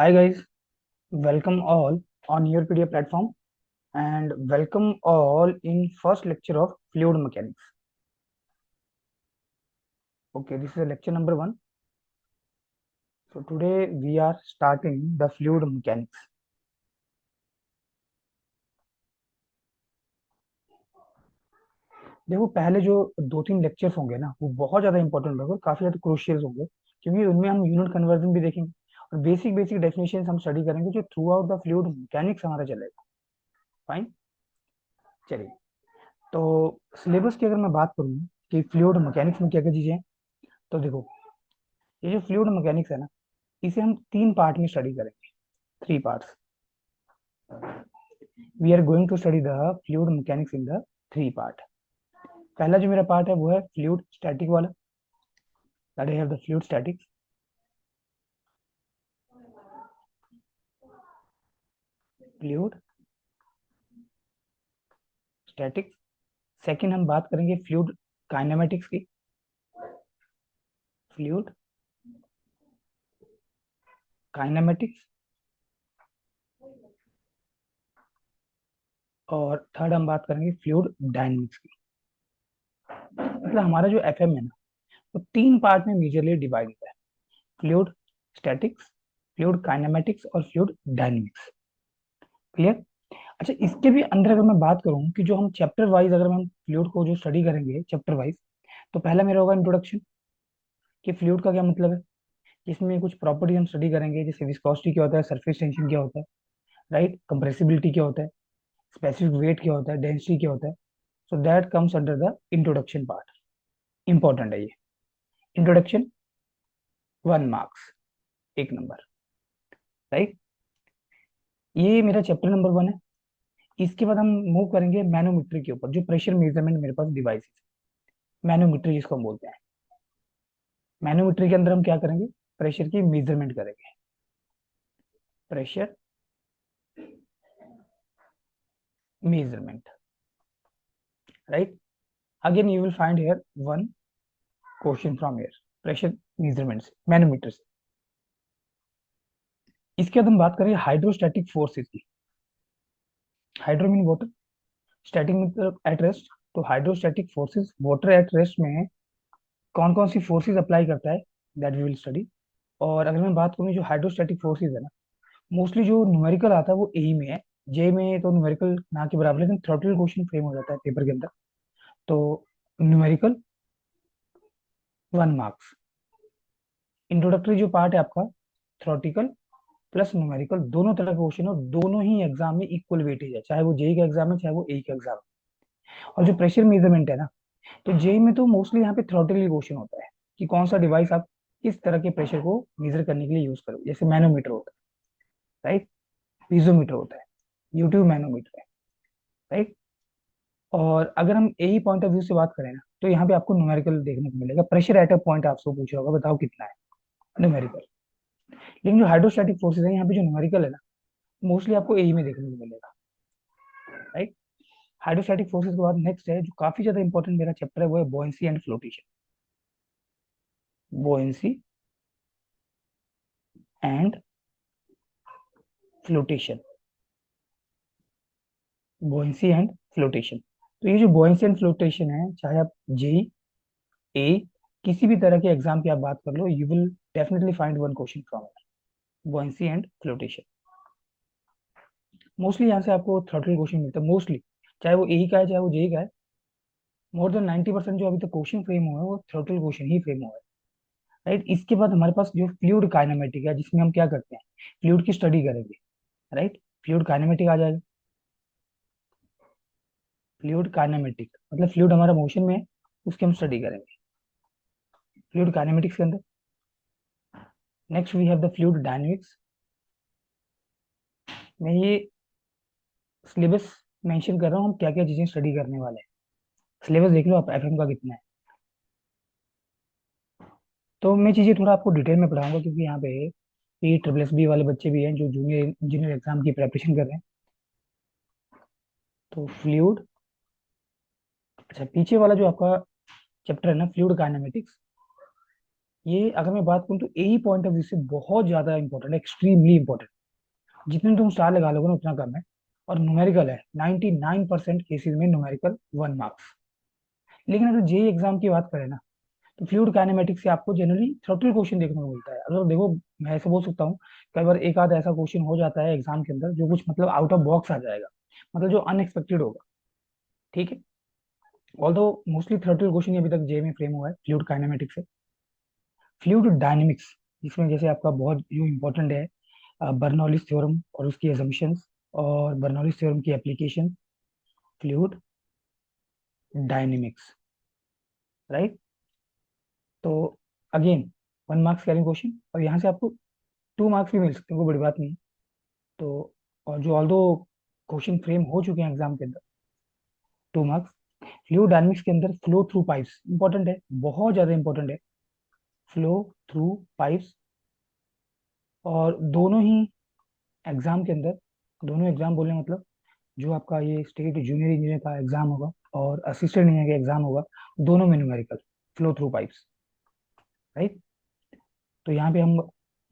Hi guys, welcome all on your PDF platform and welcome all in first lecture of fluid mechanics. Okay, this is a lecture number 1. So today we are starting the fluid mechanics. देखो पहले जो 2-3 lectures होंगे ना वो बहुत ज्यादा important होंगे, काफी ज्यादा क्रूशियल होंगे क्योंकि उनमें हम यूनिट कन्वर्जन भी देखेंगे और बेसिक बेसिक डेफिनेशन हम स्टडी करेंगे जो through out the fluid mechanics हमारा चलेगा। फाइन, चलिए। तो सिलेबस की अगर मैं बात करूँ कि फ्लूइड मैकेनिक्स में क्या क्या चीजें हैं, तो देखो ये जो फ्लूइड मैकेनिक्स है ना इसे हम 3 पार्ट में स्टडी करेंगे। 3 parts. We are going to study the fluid mechanics in the 3 part. पहला जो मेरा पार्ट है वो है फ्लूइड स्टैटिक वाला, that I have the fluid statics. Fluid statics. Second हम बात करेंगे फ्लूइड काइनेमेटिक्स की। Fluid kinematics. और थर्ड हम बात करेंगे फ्लूइड डायनेमिक्स की। मतलब हमारा जो एफएम है ना वो 3 पार्ट में मेजरली डिवाइडेड है। फ्लूइड स्टैटिक्स, फ्लूइड काइनेमेटिक्स और फ्लूइड डायनेमिक्स। क्लियर? अच्छा, इसके भी अंदर अगर मैं बात करूं कि जो हम चैप्टर वाइज अगर हम फ्लूइड को जो स्टडी करेंगे चैप्टर वाइज, तो पहला मेरा होगा इंट्रोडक्शन कि फ्लूइड का क्या मतलब है। इसमें कुछ प्रॉपर्टी हम स्टडी करेंगे जैसे विस्कोसिटी क्या होता है, सरफेस टेंशन क्या होता है, राइट, कंप्रेसिबिलिटी क्या होता है, स्पेसिफिक वेट क्या होता है, डेंसिटी क्या होता है। So that comes under the introduction part. Important है ये। Introduction 1 marks, 1 number, right. ये मेरा चैप्टर नंबर 1 है। इसके बाद हम मूव करेंगे मैनोमीटर के ऊपर, जो प्रेशर मेजरमेंट मेरे पास डिवाइस है, मैनोमीटर जिसको हम बोलते हैं। मैनोमीटर के अंदर हम क्या करेंगे, प्रेशर की मेजरमेंट करेंगे। Pressure measurement, right. Again you will find here one question from here, pressure measurement से, मैनोमीटर से। इसके बाद हम बात करेंगे हाइड्रोस्टैटिक फोर्सेस की। Hydro mean water, static mean at rest. तो hydrostatic forces water at rest में कौन कौन सी फोर्सेस अप्लाई करता है, दैट वी विल स्टडी। और अगर मैं बात करूँ जो हाइड्रोस्टैटिक फोर्सेस है ना, मोस्टली जो न्यूमेरिकल आता है वो ए में है। जे में तो न्यूमेरिकल ना के बराबर, लेकिन थ्योरेटिकल क्वेश्चन फ्रेम हो जाता है पेपर के अंदर। तो न्यूमेरिकल 1 मार्क्स। इंट्रोडक्टरी जो पार्ट है आपका, थ्योरेटिकल प्लस न्यूमेरिकल, दोनों तरह का क्वेश्चन है और दोनों ही एग्जाम में इक्वल वेटेज है, चाहे वो जेई का एग्जाम है चाहे वो ए का एग्जाम है। और जो प्रेशर मेजरमेंट है ना, तो जेई में तो मोस्टली यहाँ पे थ्योरेटिकली क्वेश्चन होता है कि कौन सा डिवाइस आप किस तरह के प्रेशर को मेजर करने के लिए यूज करो। जैसे मैनोमीटर होता है, राइट, पीजोमीटर होता है, यूट्यूब मैनोमीटर है, राइट। और अगर हम यही पॉइंट ऑफ व्यू से बात करें ना, तो यहाँ पे आपको न्यूमेरिकल देखने को मिलेगा। प्रेशर एट अ पॉइंट आपसे पूछा होगा, बताओ कितना है, न्यूमेरिकल। लेकिन जो हाइड्रोस्टैटिक फोर्सेज है यहाँ पे जो न्यूमेरिकल है ना, मोस्टली आपको यही में देखने को मिलेगा, राइट। हाइड्रोस्टैटिक फोर्सेज के बाद नेक्स्ट है जो काफी ज्यादा इंपॉर्टेंट मेरा चैप्टर है, वो है बोयंसी and flotation. बोयंसी and flotation, बोयंसी and flotation. तो ये जो बोयंसी एंड फ्लोटेशन है, चाहे आप जेई ए किसी भी तरह के एग्जाम की आप बात कर लो, you will definitely find one question from buoyancy and flotation. Mostly यहाँ से आपको थर्टल क्वेश्चन मिलता है मोस्टली, चाहे वो ए का है चाहे वो जे का है। मोर देन 90% जो अभी तक क्वेश्चन फ्रेम हुआ है वो थर्टल क्वेश्चन ही फ्रेम हुआ है, राइट। इसके बाद हमारे पास जो फ्लूइड काइनेमेटिक है, जिसमें हम क्या करते हैं, फ्लूइड की स्टडी करेंगे, राइट। फ्लूइड काइनेमेटिक आ जाएगा। फ्लूइड काइनेमेटिक मतलब फ्लूइड हमारा मोशन में है, उसकी हम स्टडी करेंगे फ्लूइड काइनेमेटिक्स के अंदर। Next we have the fluid dynamics. मैं ये सिलेबस मेंशन कर रहा हूँ, हम क्या क्या चीजें स्टडी करने वाले हैं। सिलेबस देख लो आप, एफएम का कितना है। तो मैं चीजें थोड़ा आपको डिटेल में पढ़ाऊंगा क्योंकि यहाँ पे ये ट्रिपल एस बी वाले बच्चे भी हैं जो जूनियर इंजीनियर एग्जाम की प्रिपरेशन कर रहे हैं। तो फ्लूइड, अच्छा पीछे वाला जो आपका चैप्टर है ना फ्लूइड काइनेमेटिक्स, ये अगर मैं बात करूँ तो एई पॉइंट ऑफ व्यू से बहुत ज्यादा इंपॉर्टेंट है, एक्सट्रीमली इंपॉर्टेंट। जितने तुम स्टार लगा लोगे ना उतना कम है। और न्यूमेरिकल है, 99% केसेस में न्यूमेरिकल 1 मार्क्स। लेकिन अगर जेई एग्जाम की बात करें ना, तो फ्लूइड काइनेमेटिक्स से आपको जनरली थ्योरेटिकल क्वेश्चन देखने को मिलता है। अगर देखो, मैं ऐसे बोल सकता हूँ, कई बार एक आध ऐसा क्वेश्चन हो जाता है एग्जाम के अंदर जो कुछ मतलब आउट ऑफ बॉक्स आ जाएगा, मतलब जो अनएक्सपेक्टेड होगा। ठीक है। ऑल्दो मोस्टली थ्योरेटिकल क्वेश्चन अभी तक जे में फ्रेम हुआ है फ्लूइड काइनेमेटिक्स से। फ्लूइड डायनेमिक्स, जिसमें जैसे आपका बहुत जो इंपॉर्टेंट है बर्नौलीज थ्योरम और उसकी एजम्पशंस, और बर्नौलीज थ्योरम की एप्लीकेशन, फ्लूइड डायनेमिक्स, राइट। तो अगेन 1 मार्क्स कैरिंग क्वेश्चन, और यहाँ से आपको 2 मार्क्स भी मिल सकते हैं, कोई बड़ी बात नहीं। तो और जो ऑल्दो क्वेश्चन फ्रेम हो चुके हैं एग्जाम के अंदर, 2 मार्क्स। फ्लूइड डायनेमिक्स के अंदर फ्लो थ्रू पाइप्स इंपॉर्टेंट है, बहुत ज्यादा इंपॉर्टेंट है, फ्लो थ्रू पाइप्स। और दोनों ही एग्जाम के अंदर, दोनों एग्जाम बोलने मतलब जो आपका ये स्टेट जूनियर इंजीनियर का एग्जाम होगा और असिस्टेंट इंजीनियर का एग्जाम होगा, दोनों में numerical flow through pipes, right. तो यहाँ पे हम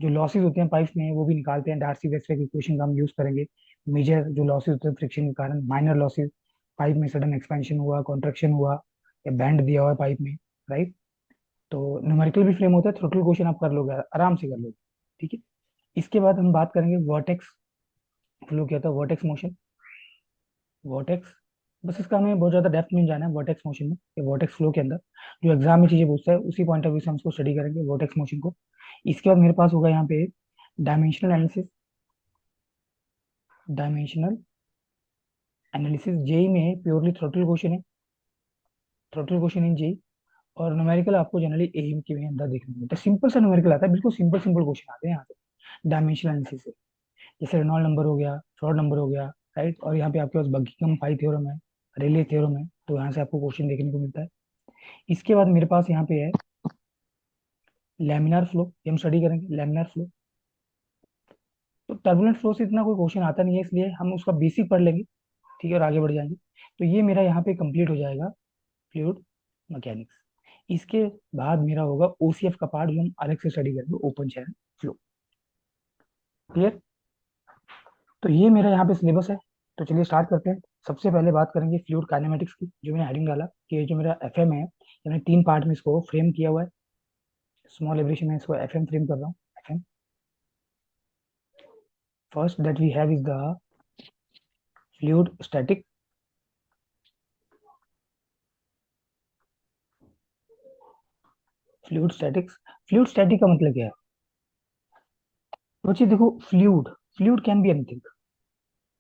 जो लॉसेस होते हैं पाइप्स में वो भी निकालते हैं, डार्सी वेस्टर की इक्वेशन का हम यूज करेंगे। मेजर जो लॉसेस होते हैं फ्रिक्शन के कारण, माइनर लॉसेस, पाइप में सडन एक्सपेंशन हुआ, कॉन्ट्रैक्शन हुआ, या बैंड दिया हुआ है पाइप में, राइट। तो न्यूमेरिकल भी फ्रेम होता है, थ्रोटल क्वेश्चन आप कर लोगे, आराम से कर लोगे। ठीक है। इसके बाद हम बात करेंगे वर्टेक्स फ्लो, क्या होता है वर्टेक्स मोशन। वर्टेक्स, बस इसका हमें बहुत ज्यादा डेप्थ में जाना है वर्टेक्स मोशन में, या वर्टेक्स फ्लो के अंदर जो एग्जाम में चीजें पूछता है उसी पॉइंट ऑफ व्यू से हम उसको स्टडी करेंगे वर्टेक्स मोशन को। इसके बाद मेरे पास होगा यहाँ पे dimensional analysis. Dimensional analysis JE में प्योरली थ्रोटल क्वेश्चन है, थ्रोटल क्वेश्चन इन जेई। और न्यूमेरिकल आपको जनरली एम के में अंदर देखने को मिलता है, सिंपल सा न्यूमेरिकल आता है, बिल्कुल सिंपल सिंपल क्वेश्चन आते हैं यहाँ से डायमेंशनल एनालिसिस से। जैसे रेनॉल्ड नंबर हो गया, फ्रॉड नंबर हो गया, राइट। और यहाँ पे आपके पास बकिंघम पाई थ्योरम है, रेले थ्योरम है, तो यहाँ से आपको क्वेश्चन देखने को मिलता है। इसके बाद मेरे पास यहाँ पे है लैमिनार फ्लो, ये हम स्टडी करेंगे लैमिनार फ्लो। तो टर्बुलेंट फ्लो से इतना कोई क्वेश्चन आता नहीं है, इसलिए हम उसका बेसिक पढ़ लेंगे, ठीक है, और आगे बढ़ जाएंगे। तो ये मेरा यहाँ पे कंप्लीट हो जाएगा फ्लूइड मैकेनिक्स। इसके बाद मेरा होगा ओसीएफ का पार्ट, जो हम अलग से स्टडी करेंगे, ओपन चैनल फ्लो। क्लियर। तो ये मेरा यहाँ पे सिलेबस है। तो चलिए स्टार्ट करते हैं। सबसे पहले बात करेंगे फ्लूइड काइनेमेटिक्स की, जो मैंने हेडिंग डाला कि ये जो मेरा एफएम है, मैंने 3 पार्ट में इसको फ्रेम किया हुआ है। स्मॉल एब्रेविएशन में इसको एफएम फ्रेम कर रहा हूँ, FM. First that we have is the fluid static. Fluid statics, fluid static का मतलब क्या है? बच्चे देखो, fluid, fluid can be anything.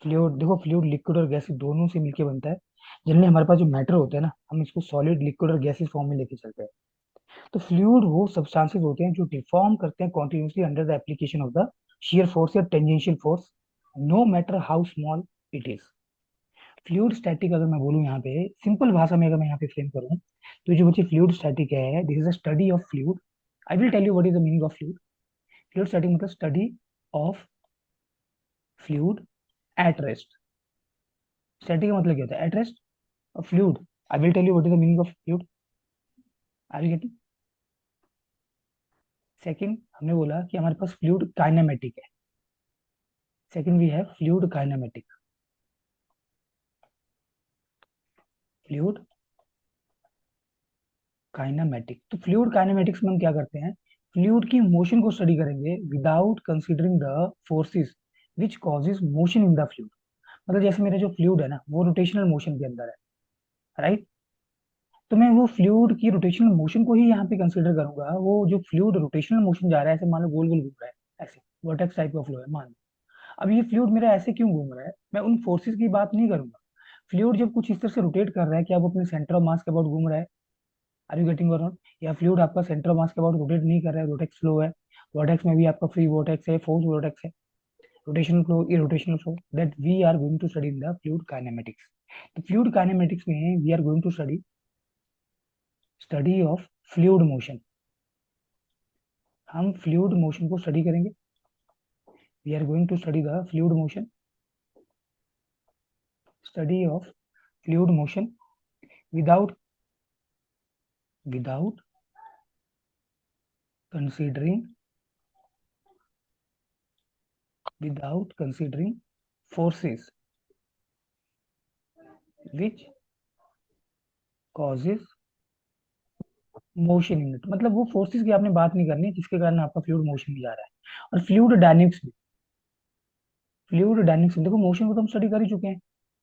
Fluid देखो, फ्लूइड लिक्विड और गैस दोनों से मिलकर बनता है। जनरली हमारे पास जो मैटर होता है ना, हम इसको सॉलिड, लिक्विड और गैसेस फॉर्म में लेके चलते हैं। तो फ्लूइड वो सब्सटेंसेस होते हैं जो डिफॉर्म करते हैं continuously under the application of the shear force या tangential force, no matter how small it is. Fluid static अगर मैं बोलूँ यहाँ पे सिंपल भाषा में, अगर मैं यहाँ पे फ्रेम करूँ, तो जो बच्चे फ्लूइड स्टैटिक है, this is a study of fluid. I will tell you what is the meaning of fluid. Fluid static मतलब study of fluid at rest. Static का मतलब क्या होता है? At rest of fluid. I will tell you what is the meaning of fluid. Are you getting? Second, हमने बोला कि हमारे पास फ्लूइड काइनेमेटिक है। Second we have fluid kinematic. Fluid kinematic, तो फ्लूइड काइनेमेटिक्स में हम क्या करते हैं? फ्लूइड की मोशन को स्टडी करेंगे without considering the forces which causes motion in the fluid. मतलब जैसे मेरा जो फ्लूइड है ना, वो रोटेशनल मोशन के अंदर है, राइट। तो मैं वो फ्लूइड की रोटेशनल मोशन को ही यहाँ पे कंसीडर करूंगा। वो जो फ्लूइड रोटेशनल मोशन जा रहा है, ऐसे मान लो गोल गोल घूम रहा है, ऐसे वर्टेक्स टाइप का फ्लो है मान लो। अब ये फ्लूइड मेरा ऐसे क्यों घूम रहा है, मैं उन फोर्सेस की बात नहीं करूंगा। फ्लूइड जब कुछ इस तरह से रोटेट कर रहा है, क्या वो अपने सेंटर ऑफ मास के अबाउट घूम रहा है? Are you getting or not? या फ्लूइड आपका सेंटर ऑफ मास के अबाउट रोटेट नहीं कर रहा है, रोटेक्स फ्लो है। वर्टेक्स में भी आपका फ्री वर्टेक्स है, फोर्स वर्टेक्स है, rotational flow, irrotational flow, that we are going to study in the fluid kinematics. तो फ्लूइड काइनेमेटिक्स में we are going to study, study of fluid motion. हम fluid motion को study करेंगे। We are going to study the fluid motion, study of fluid motion without, without considering without considering forces which causes motion in it, मतलब वो forces की आपने बात नहीं करनी जिसके कारण आपका फ्लूइड मोशन में जा रहा है। और फ्लूइड डायनेमिक्स में देखो, मोशन को तो हम स्टडी कर ही चुके हैं।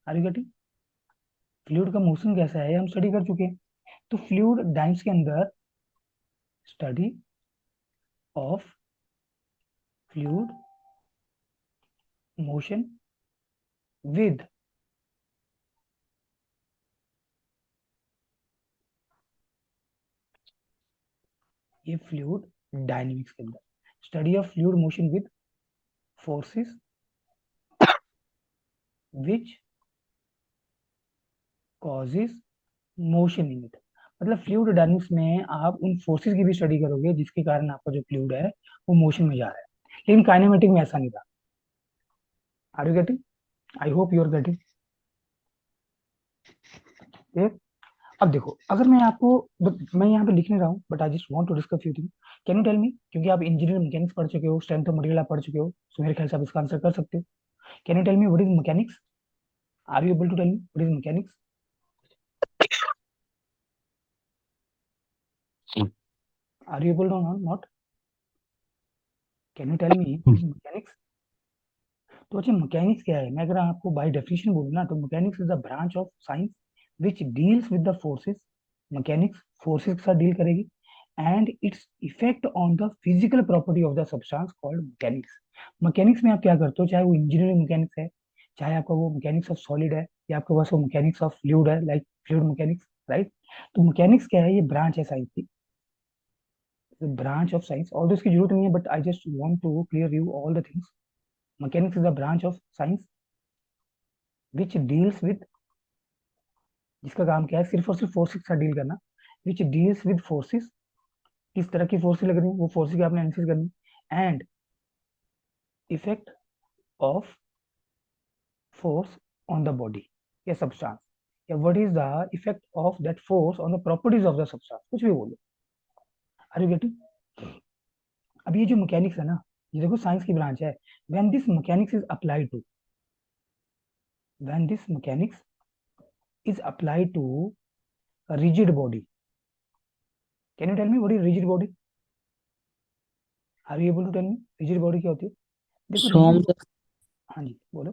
Are you getting? फ्लूइड का मोशन कैसा है हम स्टडी कर चुके हैं। तो फ्लूइड डायनेमिक्स के अंदर study of fluid motion with ये फ्लूइड डायनेमिक्स के अंदर study of fluid motion with forces which causes motion in it. मतलब फ्लूइड डायनेमिक्स में आप उन फोर्सेस की भी स्टडी करोगे जिसके कारण आपका जो फ्लूइड है वो मोशन में जा रहा है। लेकिन काइनेमेटिक में ऐसा नहीं था। Are you getting? I hope you are getting. अब देखो, अगर मैं आपको मैं यहाँ पे लिख नहीं रहा हूँ, but I just want to discuss few thing. Can you tell me, क्योंकि आप इंजीनियर मैकेनिक्स पढ़ चुके हो, स्ट्रेंथ ऑफ मटेरियल आप पढ़ चुके हो, सो मेरे ख्याल से आप इसका आंसर कर सकते हो। Can you tell me what is mechanics? Are you able to tell me what is mechanics? Are you able to not? Can you tell me what is mechanics? तो अच्छा, मैकेनिक्स क्या है? मैं अगर आपको बाय डेफिनेशन बोलूँ ना, तो mechanics is the branch of science which deals with the forces. Mechanics forces के साथ डील करेगी and its effect on the physical property of the substance called mechanics. Mechanics में आप क्या करते हो, चाहे वो इंजीनियरिंग मैकेनिक्स है, चाहे आपका वो मैकेनिक्स ऑफ सॉलिड है, या आपके पास वो मैकेनिक्स ऑफ फ्लूइड है, लाइक फ्लूइड मैकेनिक्स, राइट? तो मैकेनिक्स क्या है? ये ब्रांच है साइंस की, ब्रांच ऑफ साइंस। और इसकी जरूरत नहीं है, but I just want to clear you all the things. Mechanics is the branch of science which deals with, जिसका काम क्या है सिर्फ और सिर्फ फोर्सेस के साथ डील करना, विच डील्स विद फोर्सेस। किस तरह की फोर्सेस लग रही है, वो फोर्सेस की आपने एनालिसिस करनी, and effect of force on the body या सब्सटेंस, या what is the effect of that force on the properties of the substance, कुछ भी बोलो। Are you getting? अब ये जो मैकेनिक्स है ना, ये देखो साइंस की ब्रांच है। When this mechanics is applied to, when this mechanics is applied to rigid body, can you tell me what is rigid body? Are you able to tell me rigid body क्या होती है? देखो सोम rigid, हाँ जी बोलो,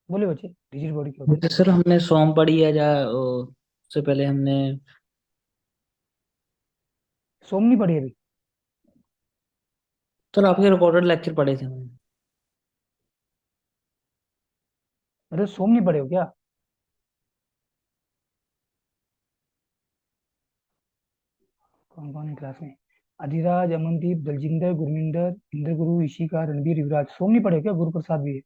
बोले बच्चे, rigid body क्या होती है? जैसे सर हमने सोम पढ़ी है उससे पहले हमने। सोम नहीं पढ़ी अभी? सर आपके रिकॉर्डेड लेक्चर पढ़े थे हमने। मतलब सोम नहीं पढ़े हो क्या? कौन कौन है क्लास में? अधिराज, अमनदीप, दलजिंदर, गुरमिंदर, इंद्र गुरु, ऋषिका, रणबीर, युवराज, सोम नहीं पढ़े हो क्या? गुरु प्रसाद भी है।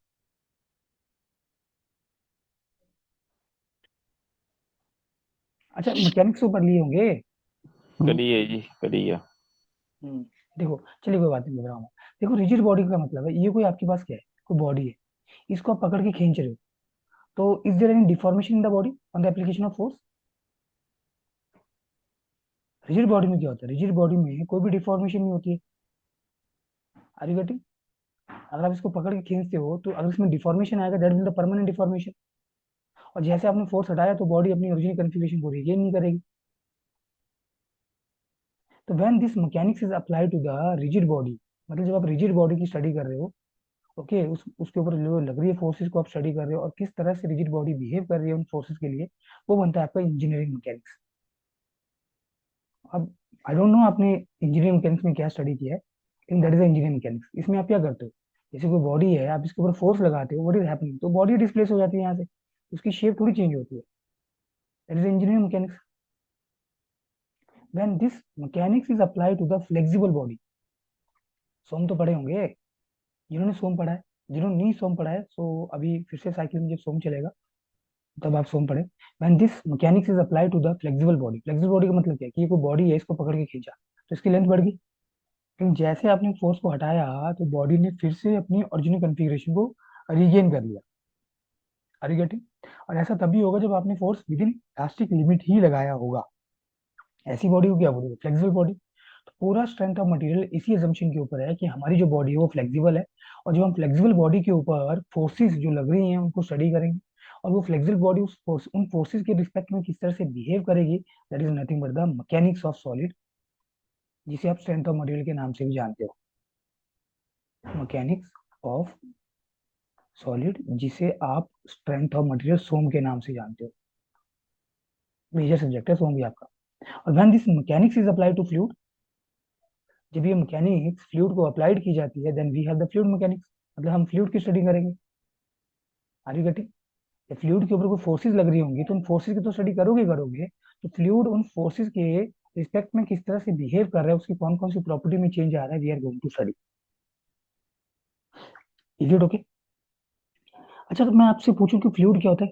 अच्छा, मैकेनिक्स तो पढ़ लिए होंगे। करिए जी करिए। देखो, चलिए कोई बात नहीं, घबराओ मत। देखो, रिजिड बॉडी का मतलब है ये कोई आपके पास क्या है, कोई बॉडी है, इसको आप पकड़ के खींच रहे हो, तो is there any deformation in the body on the application of force? Rigid body में क्या होता है? रिजिड बॉडी में कोई भी डिफॉर्मेशन नहीं होती है। Are you getting? अगर आप इसको पकड़ के खींचते हो तो अगर इसमें डिफॉर्मेशन आएगा, that mean the permanent deformation. और जैसे आपने फोर्स हटाया तो बॉडी अपनी ओरिजिनल कन्फिगरेशन को रिगेन नहीं करेगी। तो when this mechanics is apply to the rigid body, मतलब जब आप रिजिड बॉडी की स्टडी कर रहे हो, ओके, उसके ऊपर जो लग रही है फोर्सेस को आप स्टडी कर रहे हो, और किस तरह से रिजिड बॉडी बिहेव कर रही है उन फोर्सेस के लिए, वो बनता है आपका इंजीनियरिंग मैकेनिक्स। अब आई डोंट नो आपने इंजीनियरिंग मैकेनिक्स में क्या स्टडी किया है, लेकिन दैट इज इंजीनियरिंग मैकेनिक्स। इसमें आप क्या करते हो, जैसे कोई बॉडी है, आप इसके ऊपर फोर्स लगाते हो, व्हाट इज हैपनिंग, तो बॉडी डिस्प्लेस हो जाती है यहाँ से, उसकी शेप थोड़ी चेंज होती है। That is engineering mechanics. When this mechanics is apply to the flexible body, सोम तो पढ़े होंगे, जिन्होंने सोम पढ़ा है। जिन्होंने नहीं सोम पढ़ा है, सो अभी फिर से साइकिल में जब सोम चलेगा तब आप सोम पढ़े। When this mechanics is apply to the flexible body, flexible body का मतलब क्या है कि ये कोई बॉडी है, इसको पकड़ के खींचा तो इसकी लेंथ बढ़ गई, लेकिन जैसे आपने फोर्स को हटाया तो बॉडी ने फिर से अपनी ओरिजिनल कन्फिग्रेशन को रिगेन कर लिया। Are you getting? और ऐसा तभी होगा जब आपने force within elastic limit ही लगाया होगा। ऐसी बॉडी को क्या बोलोगे, फ्लेक्सिबल बॉडी। तो पूरा स्ट्रेंथ ऑफ मटेरियल इसी अजम्पशन के ऊपर है कि हमारी जो बॉडी है वो फ्लेक्सिबल है, और जो हम फ्लेक्सिबल बॉडी के ऊपर फोर्सेस जो लग रही हैं उनको स्टडी करेंगे, और वो फ्लेक्सिबल बॉडी उन फोर्सेस के रिस्पेक्ट में किस तरह से बिहेव करेगी, that is nothing but the mechanics of solid, जिसे आप स्ट्रेंथ ऑफ मटेरियल के नाम से भी जानते हो, मैकेनिक्स ऑफ सॉलिड, जिसे आप स्ट्रेंथ ऑफ मटेरियल सोम के नाम से जानते हो। मेजर सब्जेक्ट है सोम भी आपका। और when this mechanics is applied to fluid, जब ये मैकेनिक्स फ्लूइड को अप्लाइड की जाती है, then we have the fluid mechanics, मतलब हम फ्लूइड की स्टडी करेंगे। Are you getting? जब फ्लूइड के ऊपर कोई फोर्सेस लग रही होंगी तो उन फोर्सेस की तो स्टडी करोगे करोगे, तो फ्लूइड उन फोर्सेस के रिस्पेक्ट में किस तरह से बिहेव कर रहा है, उसकी कौन कौन सी प्रॉपर्टी में चेंज आ रहा है, we are going to study. Is it okay? अच्छा, तो मैं आपसे पूछूं कि फ्लूइड क्या होता है,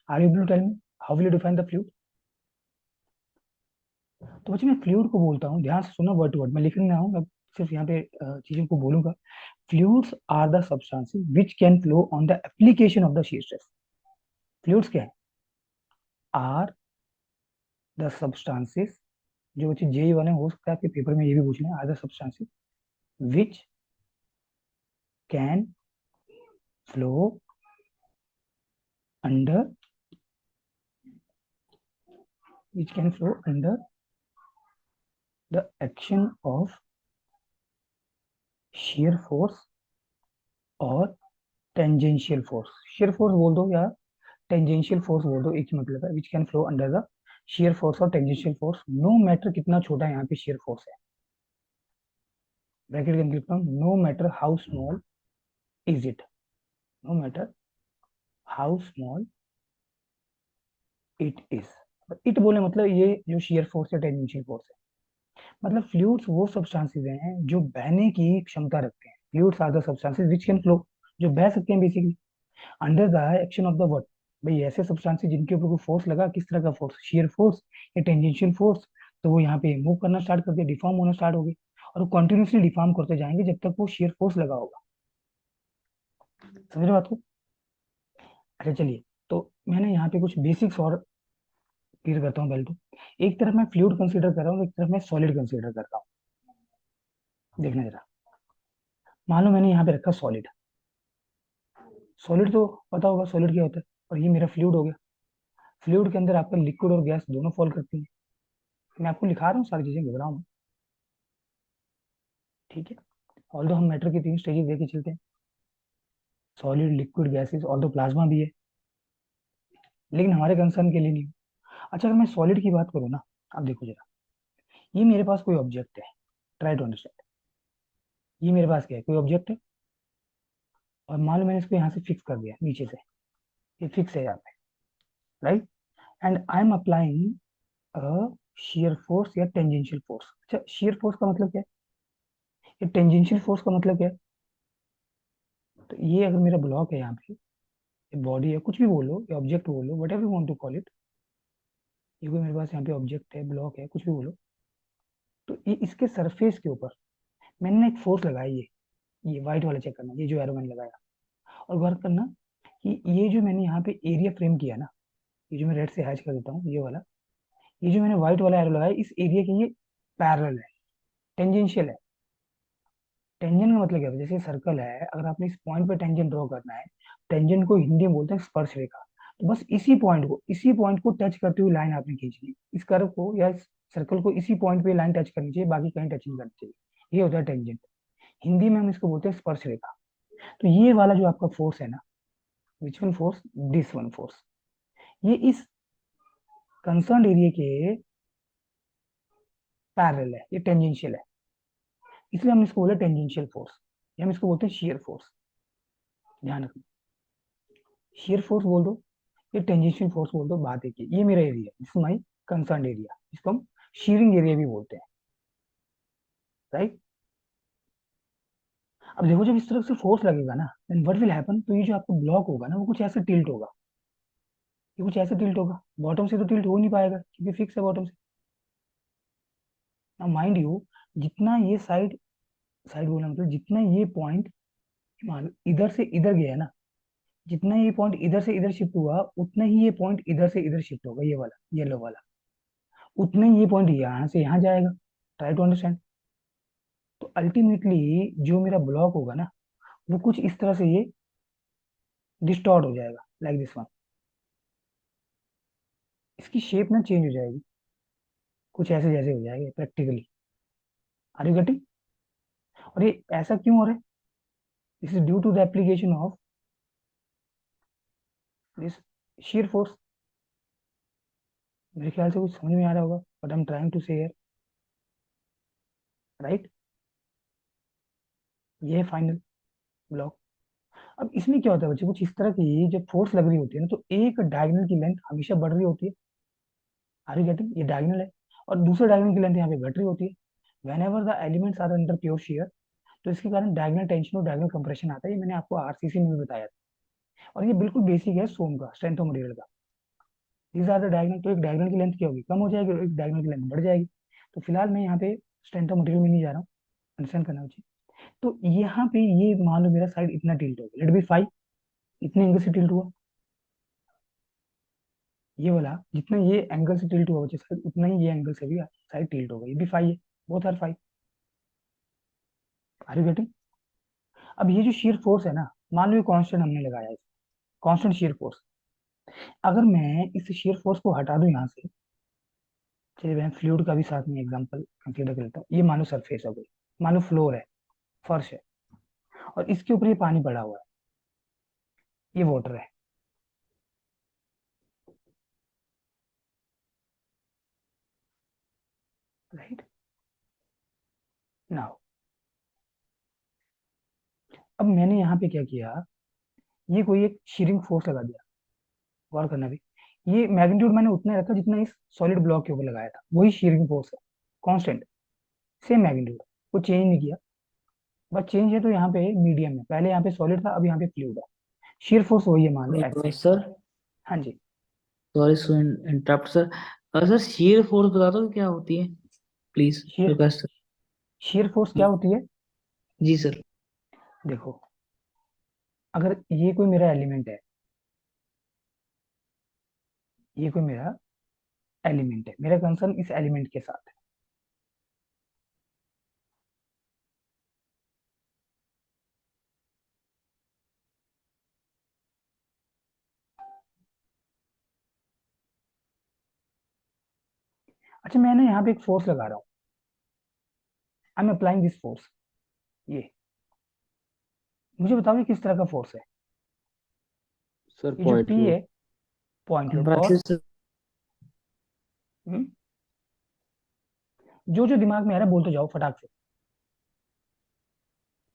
are you able to tell me how will you define the fluid? तो बच्चे मैं फ्लूइड को बोलता हूँ, ध्यान से सुना वर्ड टू वर्ड, मैं लिख रहा हूँ, मैं सिर्फ यहाँ पे चीजों को बोलूंगा। Fluids are the substances which can flow on the application of the shear stress। Fluids क्या है? आर द सब्सटेंसेस, जो बच्चे जेई वाले हो सकता है आपके पेपर में ये भी पूछना है, are the substances which can flow under, which can flow under the action of shear force और टेंजेंशियल फोर्स। shear force बोल दो या टेंजेंशियल फोर्स बोल दो, एक ही मतलब है, which can flow under the shear force और टेंजेंशियल फोर्स, नो मैटर कितना छोटा यहाँ पे shear force है, ब्रैकेट के अंदर लिखता हूँ, no matter how small is it, no matter how small it is. It बोले मतलब ये जो shear force या टेंजेंशियल फोर्स है, मतलब फ्लूइड्स वो सब्सटेंसेस हैं जो बहने की क्षमता रखते हैं। Fluids are the substances which can flow, जो बह सकते हैं basically, under the action of the word. भाई ऐसे सब्सटेंसेस जिनके ऊपर कोई फोर्स लगा, किस तरह का फोर्स, शियर फोर्स या टेंजेंशियल फोर्स, तो वो यहाँ पे मूव करना स्टार्ट कर दिया, डिफॉर्म होना स्टार्ट हो गए, और वो कंटिन्यूसली डिफॉर्म करते जाएंगे जब तक वो शियर फोर्स लगा होगा। समझ रहे बात को? अच्छा चलिए, तो मैंने यहाँ पे कुछ बेसिक्स और क्लियर करता हूँ पहले तो। एक तरफ मैं फ्लूइड कंसीडर कर रहा हूँ, एक तरफ मैं सॉलिड कंसीडर कर रहा हूँ। देखना जरा, मान लो मैंने यहाँ पे रखा सॉलिड। सॉलिड तो पता होगा सॉलिड क्या होता है, और ये मेरा फ्लूइड हो गया। फ्लूइड के अंदर आपका लिक्विड और गैस दोनों फॉल करती है। मैं आपको लिखा रहा हूँ सारी चीजें, घबराओ मत, ठीक है। ऑल्दो हम मैटर की तीन स्टेजेस देके चलते हैं, solid, liquid, gases, although plasma भी है, लेकिन हमारे कंसर्न के लिए नहीं। अच्छा, अगर मैं सॉलिड की बात करूँ ना, अब देखो जरा, ये मेरे पास कोई ऑब्जेक्ट है, ट्राई टू अंडरस्टैंड। ये मेरे पास क्या है, कोई ऑब्जेक्ट है, और मान लो मैंने इसको यहाँ से फिक्स कर दिया नीचे से, ये फिक्स है यहाँ पे, right, and I am applying a shear force या टेंजेंशियल फोर्स। अच्छा, shear फोर्स का मतलब क्या है, ये टेंजेंशियल फोर्स का मतलब क्या है? तो ये अगर मेरा ब्लॉक है यहाँ पे, ये बॉडी है, कुछ भी बोलो, या ऑब्जेक्ट बोलो, whatever you want to call it, ये कोई मेरे पास यहाँ पे ऑब्जेक्ट है, ब्लॉक है, कुछ भी बोलो, तो ये इसके सरफेस के ऊपर मैंने ना एक फोर्स लगाया, ये व्हाइट वाला चेक करना, ये जो एरो मैंने लगाया, और वर्क करना कि ये जो मैंने यहाँ पे एरिया फ्रेम किया ना, ये जो मैं रेड से हैच कर देता हूँ, ये वाला, ये जो मैंने व्हाइट वाला एरो लगाया, इस एरिया के ये पैरेलल है, टेंजेंशियल है। टेंजेंट का मतलब क्या है, जैसे सर्कल है, अगर आपने इस पॉइंट पे टेंजेंट ड्रॉ करना है, टेंजेंट को हिंदी में बोलते हैं स्पर्श रेखा, तो बस इसी पॉइंट को टच करते हुए लाइन आपने खींचनी है, इस कर्व को या इस सर्कल को इसी पॉइंट पे लाइन टच करनी चाहिए, बाकी कहीं टच नहीं करनी चाहिए, ये होता है टेंजेंट। हिंदी में हम इसको बोलते हैं स्पर्श रेखा। तो ये वाला जो आपका फोर्स है ना, which one force, this one force, ये इस कंसर्न एरिया के पैरेलल है, ये टेंजेंशियल है, इसलिए हम इसको बोले टेंजेंशियल फोर्स, या हम इसको बोलते हैं शियर फोर्स। ध्यान रखना, शियर फोर्स बोल दो, ये टेंजेंशियल फोर्स बोल दो, बात एक ही, ये मेरा area, this is my concern area, इसको हम शीयरिंग एरिया भी बोलते हैं, राइट। अब देखो, जब इस तरफ से फोर्स लगेगा ना, देन व्हाट विल हैपन, तो ये जो आपका ब्लॉक होगा ना, वो कुछ ऐसे टिल्ट होगा, ये कुछ ऐसे टिल्ट होगा, बॉटम से तो टिल्ट हो नहीं पाएगा क्योंकि फिक्स है बॉटम से। नाउ माइंड यू, जितना ये साइड, साइड बोलना मतलब जितना ये पॉइंट इधर से इधर गया है ना, जितना ये पॉइंट इधर से इधर शिफ्ट हुआ, उतना ही ये पॉइंट इधर से इधर शिफ्ट होगा, ये वाला येलो वाला, उतना ही ये पॉइंट यहाँ से यहाँ जाएगा। Try to understand. तो अल्टीमेटली जो मेरा ब्लॉक होगा ना, वो कुछ इस तरह से ये डिस्टॉर्ट हो जाएगा, लाइक दिस वन। इसकी शेप ना चेंज हो जाएगी, कुछ ऐसे जैसे हो जाएगा प्रैक्टिकली। Are you getting? और ये ऐसा क्यों हो रहा है? This is due to the application of this shear force. मेरे ख्याल से कुछ समझ में आ रहा होगा but I am trying to say here, right. ये है फाइनल ब्लॉक। अब इसमें क्या होता है बच्चे, कुछ इस तरह की जब फोर्स लग रही होती है ना, तो एक डायगोनल की लेंथ हमेशा बढ़ रही होती है। Are you getting? ये डायगोनल है, और दूसरे डायगोनल की लेंथ यहाँ पे घट रही होती है। Whenever the elements are under pure shear, तो इसके कारण डायगोनल टेंशन और डायगोनल कंप्रेशन आता है। ये मैंने आपको आरसीसी में भी बताया था, और ये बिल्कुल बेसिक है सोम का, स्ट्रेंथ ऑफ मटेरियल का। These are the diagonal. तो एक डायगोनल की लेंथ क्या होगी, कम हो जाएगी, और एक डायगोनल की लेंथ बढ़ जाएगी। तो फिलहाल मैं यहाँ पे स्ट्रेंथ ऑफ मटेरियल में नहीं जा रहा हूँ, अंडरस्टैंड करना चाहिए। तो यहाँ पे ये मान लो मेरा साइड इतना टिल्ट हो गया, लेट बी 5, इतने एंगल से टिल्ट हुआ। ये वाला जितना ये एंगल से टिल्ट हुआ बच्चे साइड, उतना ही ये एंगल से भी साइड टिल्ट होगा। ये भी 5 है, both are 5। Are you getting? अब ये जो shear फोर्स है ना, मान लो ये कांस्टेंट हमने लगाया है, कांस्टेंट shear फोर्स। अगर मैं इस shear फोर्स को हटा दूं यहाँ से, चलिए मैं फ्लूइड का भी साथ में एग्जांपल कंसीडर कर लेता हूँ। ये मानो सरफेस है कोई, मानो फ्लोर है, फर्श है, और इसके ऊपर ये पानी पड़ा हुआ है, ये वाटर है, राइट। नाउ अब मैंने यहाँ पे क्या किया, ये कोई एक शीरिंग फोर्स लगा दिया। गौर करना भी, ये मैग्नीट्यूड मैंने उतना ही रखा जितना इस सॉलिड ब्लॉक के ऊपर लगाया था, वही शीरिंग फोर्स है, कांस्टेंट, सेम मैग्नीट्यूड, कुछ चेंज नहीं किया। बस चेंज है तो यहाँ पे मीडियम है, पहले यहाँ पे सॉलिड था, अब यहाँ पे फ्लूइड है। शीयर फोर्स वही है, मान लो एफ। सर हाँ जी। Sorry so interrupt sir. Sir shear force बता दो क्या होती है please shear request. Shear force क्या होती है? जी सर। देखो, अगर ये कोई मेरा एलिमेंट है, ये कोई मेरा एलिमेंट है, मेरा कंसर्न इस एलिमेंट के साथ है। अच्छा, मैंने यहाँ पे एक फोर्स लगा रहा हूँ, I am applying this force. ये मुझे बताओ ये किस तरह का फोर्स है? सर ये जो पॉइंट पी लोड। है, पॉइंट लोड। और कंप्रेसिव हम्म, जो जो दिमाग में आ रहा है बोलते जाओ फटाक से।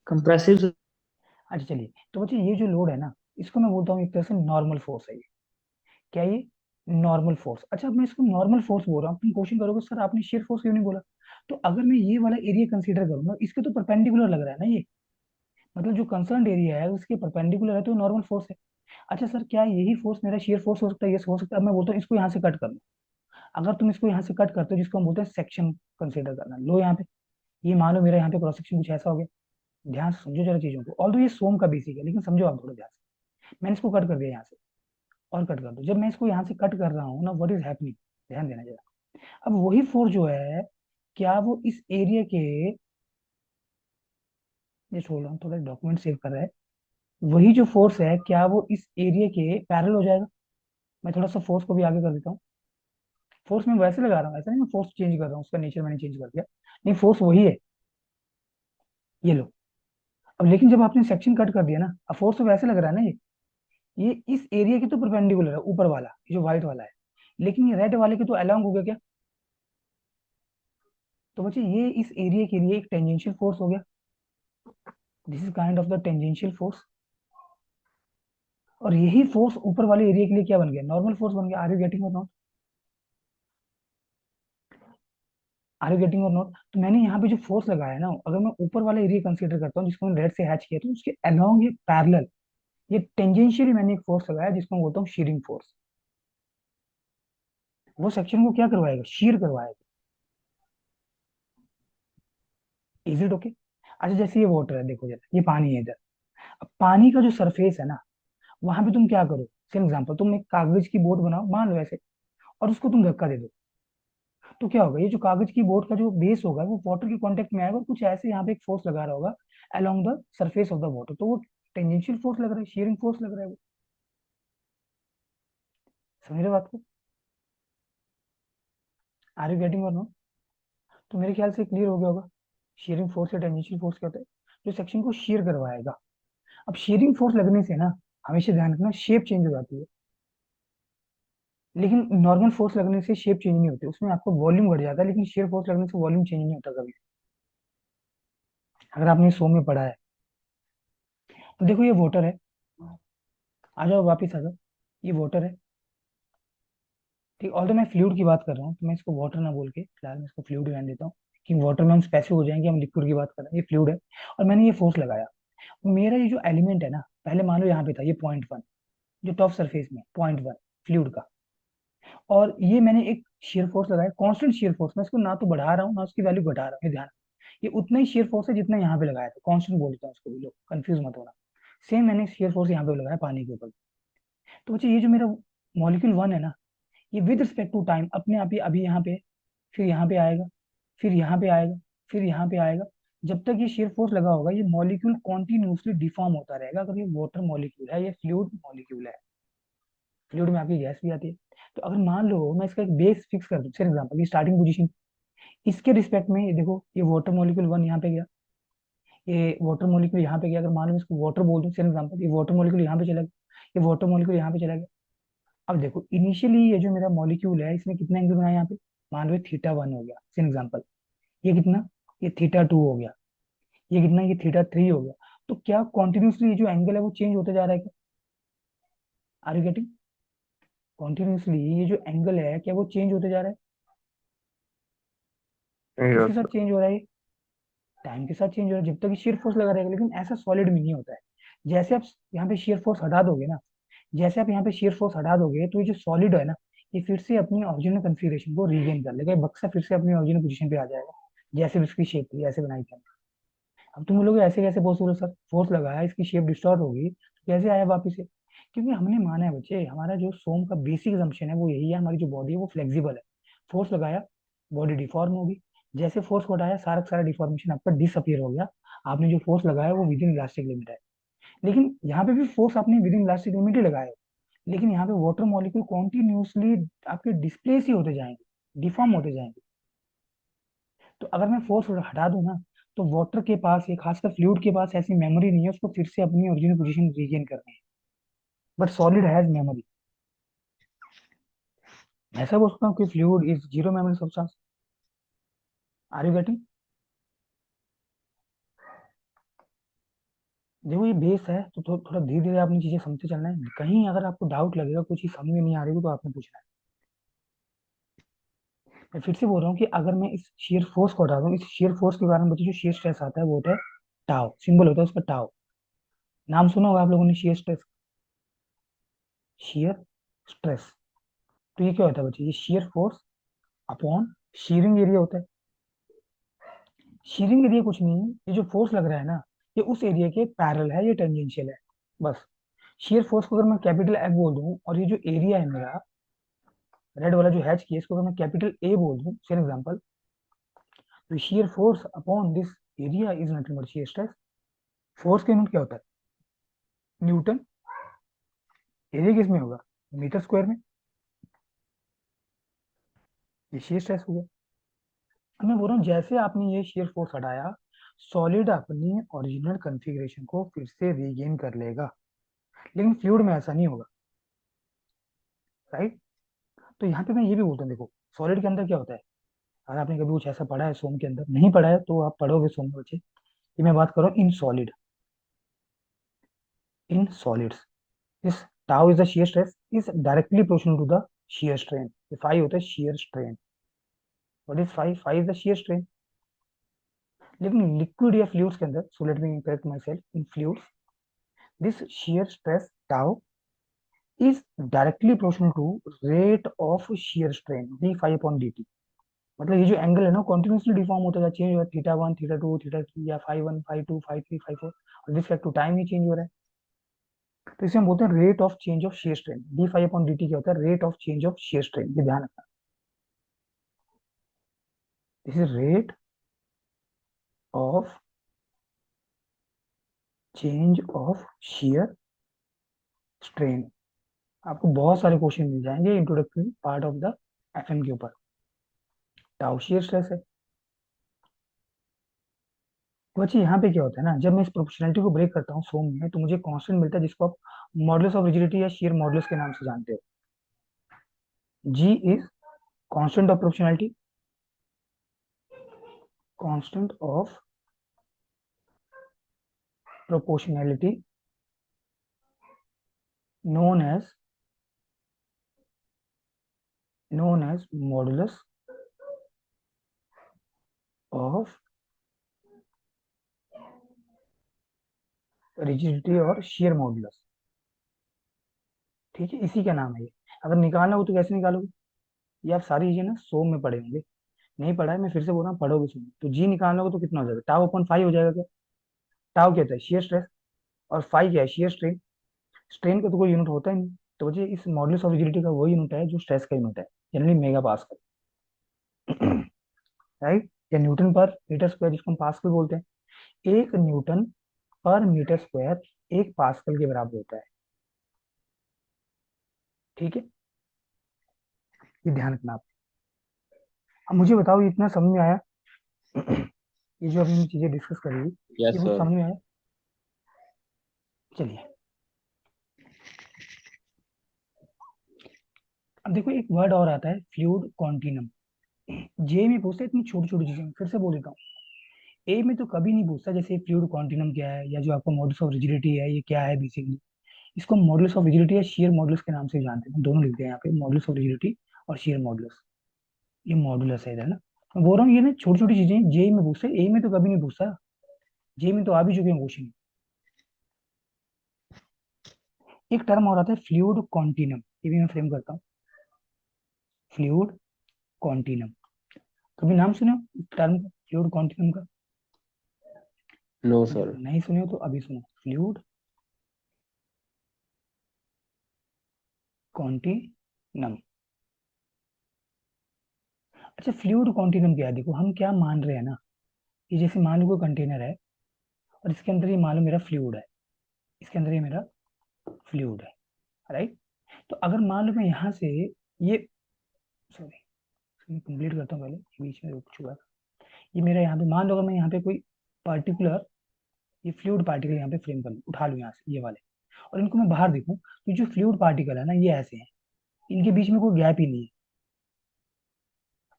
कंप्रेसिव अच्छा चलिए, तो बच्चे ये जो लोड है ना, इसको मैं बोलता हूँ एक तरह से नॉर्मल फोर्स है ये। क्या ये? Normal force. अच्छा, अब मैं इसको नॉर्मल फोर्स बोल रहा हूँ, तुम क्वेश्चन करोगे सर आपने shear फोर्स क्यों नहीं बोला? तो अगर मैं ये वाला एरिया कंसीडर करूंगा, इसके तो परपेंडिकुलर लग रहा है ना ये, मतलब जो कंसर्न एरिया है उसके परपेंडिकुलर है, तो नॉर्मल फोर्स है। अच्छा सर, क्या यही फोर्स मेरा shear फोर्स हो सकता है? ये हो सकता है। अब मैं बोलता हूँ इसको यहाँ से कट कर लो। अगर तुम इसको यहाँ से कट करते हो, जिसको हम बोलते हैं सेक्शन कंसीडर करना, लो यहाँ पे, ये मान लो मेरा यहाँ पे क्रॉस सेक्शन कुछ ऐसा हो गया। ध्यान से समझो जरा चीजों को, ऑल्दो ये सोम का बेसिक है, लेकिन समझो आप थोड़ा ध्यान से। मैंने इसको कट कर दिया यहाँ से, और कट कर दो। जब मैं इसको यहाँ से कट कर रहा हूँ ना, व्हाट इज हैपनिंग, ध्यान देना जरा। अब वही फोर्स जो है, क्या वो इस एरिया के, ये छोड़ रहा हूँ, थोड़ा डॉक्यूमेंट सेव कर रहा है, वही जो फोर्स है क्या वो इस एरिया के पैरेलल हो जाएगा? मैं थोड़ा सा फोर्स को भी आगे कर देता हूँ। फोर्स मैं वैसे लगा रहा हूँ, ऐसा नहीं मैं फोर्स चेंज कर रहा हूँ, उसका नेचर मैंने चेंज कर दिया। नहीं, फोर्स वही है, ये लो। अब लेकिन जब आपने सेक्शन कट कर दिया ना, अब फोर्स तो वैसे लग रहा है ना, ये इस एरिया की तो परपेंडिकुलर है, ऊपर वाला ये जो व्हाइट वाला है, लेकिन ये रेड वाले के तो अलोंग हो गया क्या? तो बच्चे ये इस एरिया के लिए एक टेंजेंशियल फोर्स हो गया। This is kind of the tangential force. और यही फोर्स ऊपर वाले एरिया के लिए क्या बन गया? नॉर्मल फोर्स बन गया। Are you getting or not? Are you getting or not? तो मैंने यहाँ पे जो फोर्स लगाया है ना, अगर मैं ऊपर वाला एरिया कंसीडर करता हूँ जिसको मैंने रेड से हैच किया, तो उसके अलोंग ये पैरेलल, ये टेंजेंशियली मैंने एक फोर्स लगाया जिसको मैं बोलता हूँ शीरिंग फोर्स। वो सेक्शन को क्या करवाएगा? शीयर करवाएगा। Is it okay? अच्छा, जैसे ये वाटर है, देखो जरा, ये पानी है इधर। अब पानी का जो सरफेस है ना, वहां पे तुम क्या करो? सेम एग्जांपल, तुम एक कागज की बोट बनाओ मान लो ऐसे, और उसको तुम धक्का दे दो, तो क्या होगा, ये जो कागज की बोर्ड का जो बेस होगा वो वाटर के कांटेक्ट में आएगा और कुछ ऐसे यहाँ पे एक फोर्स लगा रहा होगा along the surface of the water, तो वो टेंजेंशियल फोर्स लग रहा है, शेयरिंग फोर्स लग रहा है वो। समझ रहे हो बात को? आर यू गेटिंग और नो? तो मेरे ख्याल से क्लियर हो गया होगा शेयरिंग फोर्स या टेंजेंशियल फोर्स क्या होता है। जो सेक्शन को शेयर करवाएगा। अब शेयरिंग फोर्स लगने से ना, हमेशा ध्यान रखना, शेप चेंज हो जाती है। लेकिन नॉर्मल फोर्स लगने से शेप चेंज नहीं होती, उसमें आपका वॉल्यूम बढ़ जाता है, लेकिन शेयर फोर्स लगने से वॉल्यूम चेंज नहीं होता कभी, अगर आपने सो में पढ़ा है। तो देखो ये वाटर है, आ जाओ वापिस आ जाओ, ये वाटर है। ठीक, ऑल्दो मैं फ्लूइड की बात कर रहा हूँ तो मैं इसको वाटर ना बोल के फिलहाल मैं इसको फ्लूइड रहने देता हूँ, कि वाटर में हम स्पेसिफिक हो जाएंगे, हम लिक्विड की बात कर रहे हैं, ये फ्लूइड है। और मैंने ये फोर्स लगाया, मेरा ये जो एलिमेंट है ना, पहले मान लो यहाँ पे था ये पॉइंट 1, जो टॉप सरफेस में पॉइंट 1 फ्लूइड का, और ये मैंने एक शेयर फोर्स लगाया, कांस्टेंट शेयर फोर्स, मैं इसको ना तो बढ़ा रहा हूँ ना उसकी वैल्यू घटा रहा हूँ, ये ध्यान, ये उतना ही शेयर फोर्स है जितना यहाँ पे लगाया था, कांस्टेंट बोलते हैं उसको भी लोग, कंफ्यूज मत होना। सेम मैंने शेयर फोर्स यहाँ पे लगाया पानी के ऊपर। तो बच्चे ये जो मेरा मॉलिक्यूल 1 है ना, ये विद रिस्पेक्ट टू टाइम अपने आप ही अभी यहाँ पे, फिर यहाँ पे आएगा, फिर यहाँ पे आएगा, फिर यहाँ पे आएगा, जब तक ये शेयर फोर्स लगा होगा ये मॉलिक्यूल कॉन्टिन्यूसली डिफॉर्म होता रहेगा, अगर ये वाटर मॉलिक्यूल है, ये फ्लूइड मॉलिक्यूल है, फ्लूइड में आपकी गैस भी आती है। तो अगर मान लो मैं इसका एक बेस फिक्स कर दूं, फॉर एग्जाम्पल ये स्टार्टिंग पोजीशन, इसके रिस्पेक्ट में ये देखो, ये वाटर मॉलिक्यूल 1 यहाँ पे गया, ये वाटर मॉलिक्यूल यहाँ पे गया, अगर मान लो मैं इसको वाटर बोल दूं फॉर एग्जाम्पल, ये वाटर मॉलिक्यूल यहाँ पे चला गया, ये वाटर मॉलिक्यूल यहाँ पे चला गया। अब देखो इनिशियली ये जो मेरा मॉलिक्यूल है इसने कितना एंगल बनाया यहाँ पे, मान लो थीटा 1 हो गया फॉर एग्जाम्पल, ये कितना, ये थीटा 2 हो गया, ये कितना, ये थीटा 3 हो गया। तो क्या कॉन्टिन्यूसली ये जो एंगल है वो चेंज होते जा रहा है क्या? Are you getting? कॉन्टिन्यूसली ये जो एंगल है क्या वो चेंज होते जा रहा है? किसके साथ चेंज हो रहा है? टाइम के साथ चेंज हो रहा है, जब तक शेयर फोर्स लगा रहेगा, लेकिन ऐसा सॉलिड में नहीं होता है। जैसे आप यहाँ पे शेयर फोर्स हटा दोगे ना, जैसे आप यहाँ पे शेयर फोर्स हटा दोगे तो ये जो सॉलिड है ना, ये फिर से अपनी ओरिजिनल कन्फिगरेशन को रीगेन कर लेगा, ये बक्सा फिर से अपनी ओरिजिनल पोजीशन पे आ जाएगा, जैसे भी इसकी शेप थी ऐसे बनाई थी। अब तुम बोलोगे ऐसे कैसे पॉसिबल सर, फोर्स लगाया इसकी शेप डिस्टॉर्ट होगी तो कैसे आया वापिस से? क्योंकि हमने माना है बच्चे, हमारा जो सोम का बेसिक assumption है वो यही है, हमारी जो बॉडी है वो फ्लेक्सिबल है, फोर्स लगाया बॉडी डिफॉर्म होगी, जैसे फोर्स को हटाया सारा का सारा डिफॉर्मेशन आपका डिसअपियर हो गया, आपने जो फोर्स लगाया वो विद इन इलास्टिक लिमिट है। लेकिन यहाँ पे भी फोर्स आपने विद इन इलास्टिक लिमिट ही लगाया है, लेकिन यहाँ पे वाटर मॉलिक्यूल कॉन्टिन्यूसली आपके डिस्प्लेस ही होते जाएंगे, डिफॉर्म होते जाएंगे। तो अगर मैं फोर्स हटा दूं ना, तो वाटर के पास, ये खासकर फ्लूइड के पास ऐसी मेमोरी नहीं है उसको फिर से अपनी ओरिजिनल पोजीशन रीगेन करनी है, बट सॉलिड हैज मेमोरी। ऐसा बोल सकता हूँ कि fluid is zero memory substance. Are you getting? देखो ये बेस है तो थोड़ा धीरे धीरे आपने चीजें समझते चलना है, कहीं अगर आपको डाउट लगेगा, कुछ चीज समझ में नहीं आ रही हो तो आपने पूछना है। मैं फिर से बोल रहा हूँ कि अगर मैं इस शेयर फोर्स को हटा दूं, इस शेयर फोर्स के कारण बच्चे जो शेयर स्ट्रेस आता है वो होता है टाउ, सिंबल होता है उसका टाउ, नाम सुना होगा आप लोगों ने शेयर स्ट्रेस, शेयर स्ट्रेस। तो ये क्या होता है बच्चे, ये shear force upon shearing area होता है। शीयरिंग एरिया कुछ नहीं है, ये जो फोर्स लग रहा है ना, ये उस एरिया के पैरेलल है, ये टेंजेंशियल है, बस। शेयर फोर्स को अगर मैं कैपिटल एफ बोल दूं, और ये जो एरिया है मेरा रेड वाला जो हैच किया, इसको अगर मैं कैपिटल ए बोल दूं फॉर एग्जांपल, तो shear force upon this area is nothing but shear stress. Force का यूनिट क्या होता है? न्यूटन। एरिया किस में होगा? मीटर स्क्वायर में। ये शेयर स्ट्रेस हो गया। अब मैं बोल रहा हूँ जैसे आपने ये शेयर फोर्स हटाया, सॉलिड अपनी ओरिजिनल कॉन्फ़िगरेशन को फिर से रीगेन कर लेगा, लेकिन फ्लूइड में ऐसा नहीं होगा, राइट? तो यहाँ पे मैं ये भी बोलता हूँ, देखो सॉलिड के अंदर क्या होता है, अगर आपने कभी कुछ ऐसा पढ़ा है सोम के अंदर, नहीं पढ़ा है तो आप पढ़ोगे सोम में बच्चे, ये मैं बात कर रहा हूँ in solid, in solids, this tau is the shear stress is directly proportional to the shear strain। ये phi होता है shear strain। what is phi? Phi is the shear strain। लेकिन लिक्विड या फ्लूइड्स के अंदर, so let me correct myself, in fluids this shear stress tau is directly proportional to rate of shear strain d phi upon dt। मतलब ये जो angle है ना continuously deform होता है, चेंज हो रहा है, थीटा 1 थीटा 2 थीटा 3 या फाई 1 फाई 2 फाई 3 फाई 4, और रिस्पेक्ट टू टाइम ही चेंज हो रहा है। तो इसे हम बोलते हैं rate of change of shear strain, d phi upon d t क्या होता है? Rate of change of shear strain, ये ध्यान रखना। This is rate of change of shear strain. आपको बहुत सारे क्वेश्चन मिल जाएंगे introductory part of the FM के ऊपर। टाउ shear स्ट्रेस है। तो बच्चे यहाँ पे क्या होता है ना, जब मैं इस प्रोपोर्शनलिटी को ब्रेक करता हूँ सोम में, तो मुझे कांस्टेंट मिलता है जिसको आप मॉडुलस ऑफ रिजिडिटी या shear मॉडुलस के नाम से जानते हो। G is constant of proportionality, constant of proportionality known as modulus of rigidity और shear modulus। ठीक है, इसी का नाम है ये। अगर निकालना हो तो कैसे निकालोगे, ये आप सारी चीजें ना सोम में पढ़े होंगे। नहीं पढ़ा है, मैं फिर से बोल रहा हूँ, पढ़ोगे सोम में। तो जी निकालना हो तो कितना हो जाएगा, टाउ अपॉन फाइव हो जाएगा क्या। टाउ क्या होता है, shear स्ट्रेस, और फाइव क्या है, shear स्ट्रेन। स्ट्रेन का तो कोई यूनिट होता ही नहीं, तो मुझे इस मॉडुलस ऑफ रिजिडिटी का वही यूनिट है जो स्ट्रेस का यूनिट है, जनरली मेगा पास्कल। राइट, या न्यूटन पर मीटर स्क्वायर, जिसको हम पास्कल बोलते हैं। एक न्यूटन पर मीटर स्क्वायर एक पास्कल के बराबर होता है। ठीक है, ये ध्यान रखना आप। अब मुझे बताओ, ये इतना समझ में आया? ये जो अभी हम चीजें डिस्कस कर रही, यस ये कुछ सर। समझ में आया? चलिए, अब देखो एक वर्ड और आता है, फ्लूइड कॉन्टिनम। जे में पूछता है इतनी छोटी छोटी चीजें, फिर से बोल देता हूँ। ए में तो कभी नहीं पूछता जैसे फ्लूइड कॉन्टिनम क्या है, या जो आपका मॉडुलस ऑफ रिजिडिटी है ये क्या है बेसिकली। इसको मॉडुलस ऑफ रिजिडिटी या शियर मॉडुलस के नाम से जानते हैं, दोनों लिखते हैं यहाँ पे, मॉडुलस ऑफ रिजिडिटी और शियर मॉडुलस। ये मॉडुलस है इधर ना। मैं बोल रहा हूँ ये ना छोटी छोटी चीजें जे में पूछते, ए में तो कभी नहीं पूछता। जे में तो आ भी चुके हैं क्वेश्चन। एक टर्म और आता है फ्लूइड कॉन्टिनम, ये भी मैं फ्रेम करता हूँ। फ्लूइड कॉन्टिनम, कभी नाम सुने हो टर्म फ्लूइड कॉन्टिनम का? नो देखो, सर। नहीं सुने हो तो अभी सुनो, फ्लूइड कॉन्टिनम। अच्छा, फ्लूइड कॉन्टिनम क्या है, देखो हम क्या मान रहे हैं ना, ये जैसे मान लो कोई कंटेनर है, और इसके अंदर ये मान लो मेरा फ्लूइड है, इसके अंदर ये मेरा फ्लूइड है, राइट। तो अगर मान लो मैं यहाँ से ये, सॉरी, मैं कंप्लीट करता हूँ पहले, ये बीच में रुक चुका था। ये मेरा यहाँ पे मान लो, अगर मैं यहाँ पे कोई पर्टिकुलर ये फ्लूइड पार्टिकल यहाँ पे फ्रेम कर लूँ, उठा लूँ यहाँ से ये वाले, और इनको मैं बाहर देखूँ, तो जो फ्लूइड पार्टिकल है ना ये ऐसे हैं, इनके बीच में कोई गैप ही नहीं है।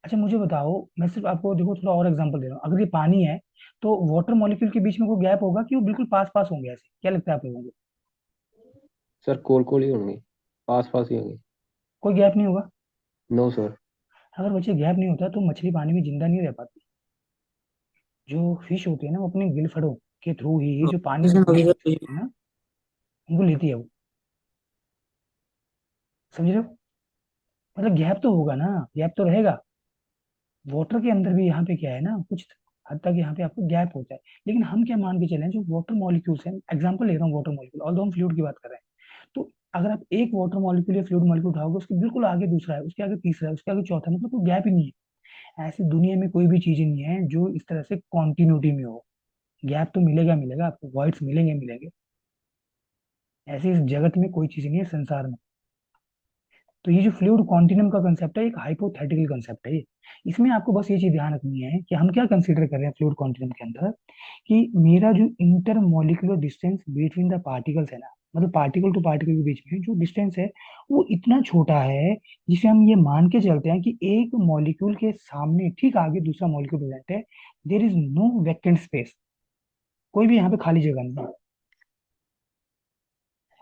अच्छा मुझे बताओ, मैं सिर्फ आपको देखो थोड़ा और एग्जांपल दे रहा हूँ, अगर ये पानी है तो वाटर मॉलिक्यूल के बीच में कोई गैप होगा कि वो बिल्कुल पास पास होंगे ऐसे, क्या लगता है आप लोगों को? सर कोल कोल ही होंगे, पास पास ही होंगे। कोई गैप नहीं होगा। No sir. अगर बच्चे गैप नहीं होता तो मछली पानी में जिंदा नहीं रह पाती। जो फिश होती है ना, वो अपने गिलफड़ों के थ्रू ही जो पानी में ऑक्सीजन ब्रीथ वगैरह करती है ना, उनको लेती है वो। समझ रहे हो, मतलब गैप तो होगा ना, गैप तो रहेगा। वाटर के अंदर भी यहाँ पे क्या है ना, कुछ हद तक यहाँ पे आपको गैप होता है। लेकिन हम क्या मान के चलें, जो वाटर मॉलिक्यूल्स हैं, एग्जांपल ले रहा हूँ वाटर मॉलिक्यूल, ऑल्दो हम फ्लूइड की बात कर रहे हैं। तो अगर आप एक वाटर मॉलिक्यूल या फ्लूइड मॉलिक्यूल उठाओगे, उसके बिल्कुल आगे दूसरा है, उसके आगे तीसरा है, उसके आगे चौथा, मतलब कोई गैप ही नहीं है। ऐसी दुनिया में कोई भी चीज नहीं है जो इस तरह से कॉन्टिन्यूटी में हो। गैप तो मिलेगा मिलेगा आपको, वॉइड्स मिलेंगे मिलेंगे। ऐसी इस जगत में कोई चीज नहीं है संसार में। तो ये जो फ्लूइड कॉन्टिनम का कंसेप्ट है, एक हाइपोथेटिकल कंसेप्ट है ये। इसमें आपको बस ये चीज ध्यान रखनी है कि हम क्या कंसीडर कर रहे हैं फ्लूइड कॉन्टिनम के अंदर, कि मेरा जो inter molecular distance between the particles है ना, मतलब पार्टिकल टू पार्टिकल के बीच में जो डिस्टेंस है, वो इतना छोटा है, जिसे हम ये मान के चलते हैं कि एक मॉलिक्यूल के सामने ठीक आगे दूसरा मॉलिक्यूल प्रेजेंट है। There is no vacant space, कोई भी यहाँ पे खाली जगह नहीं है।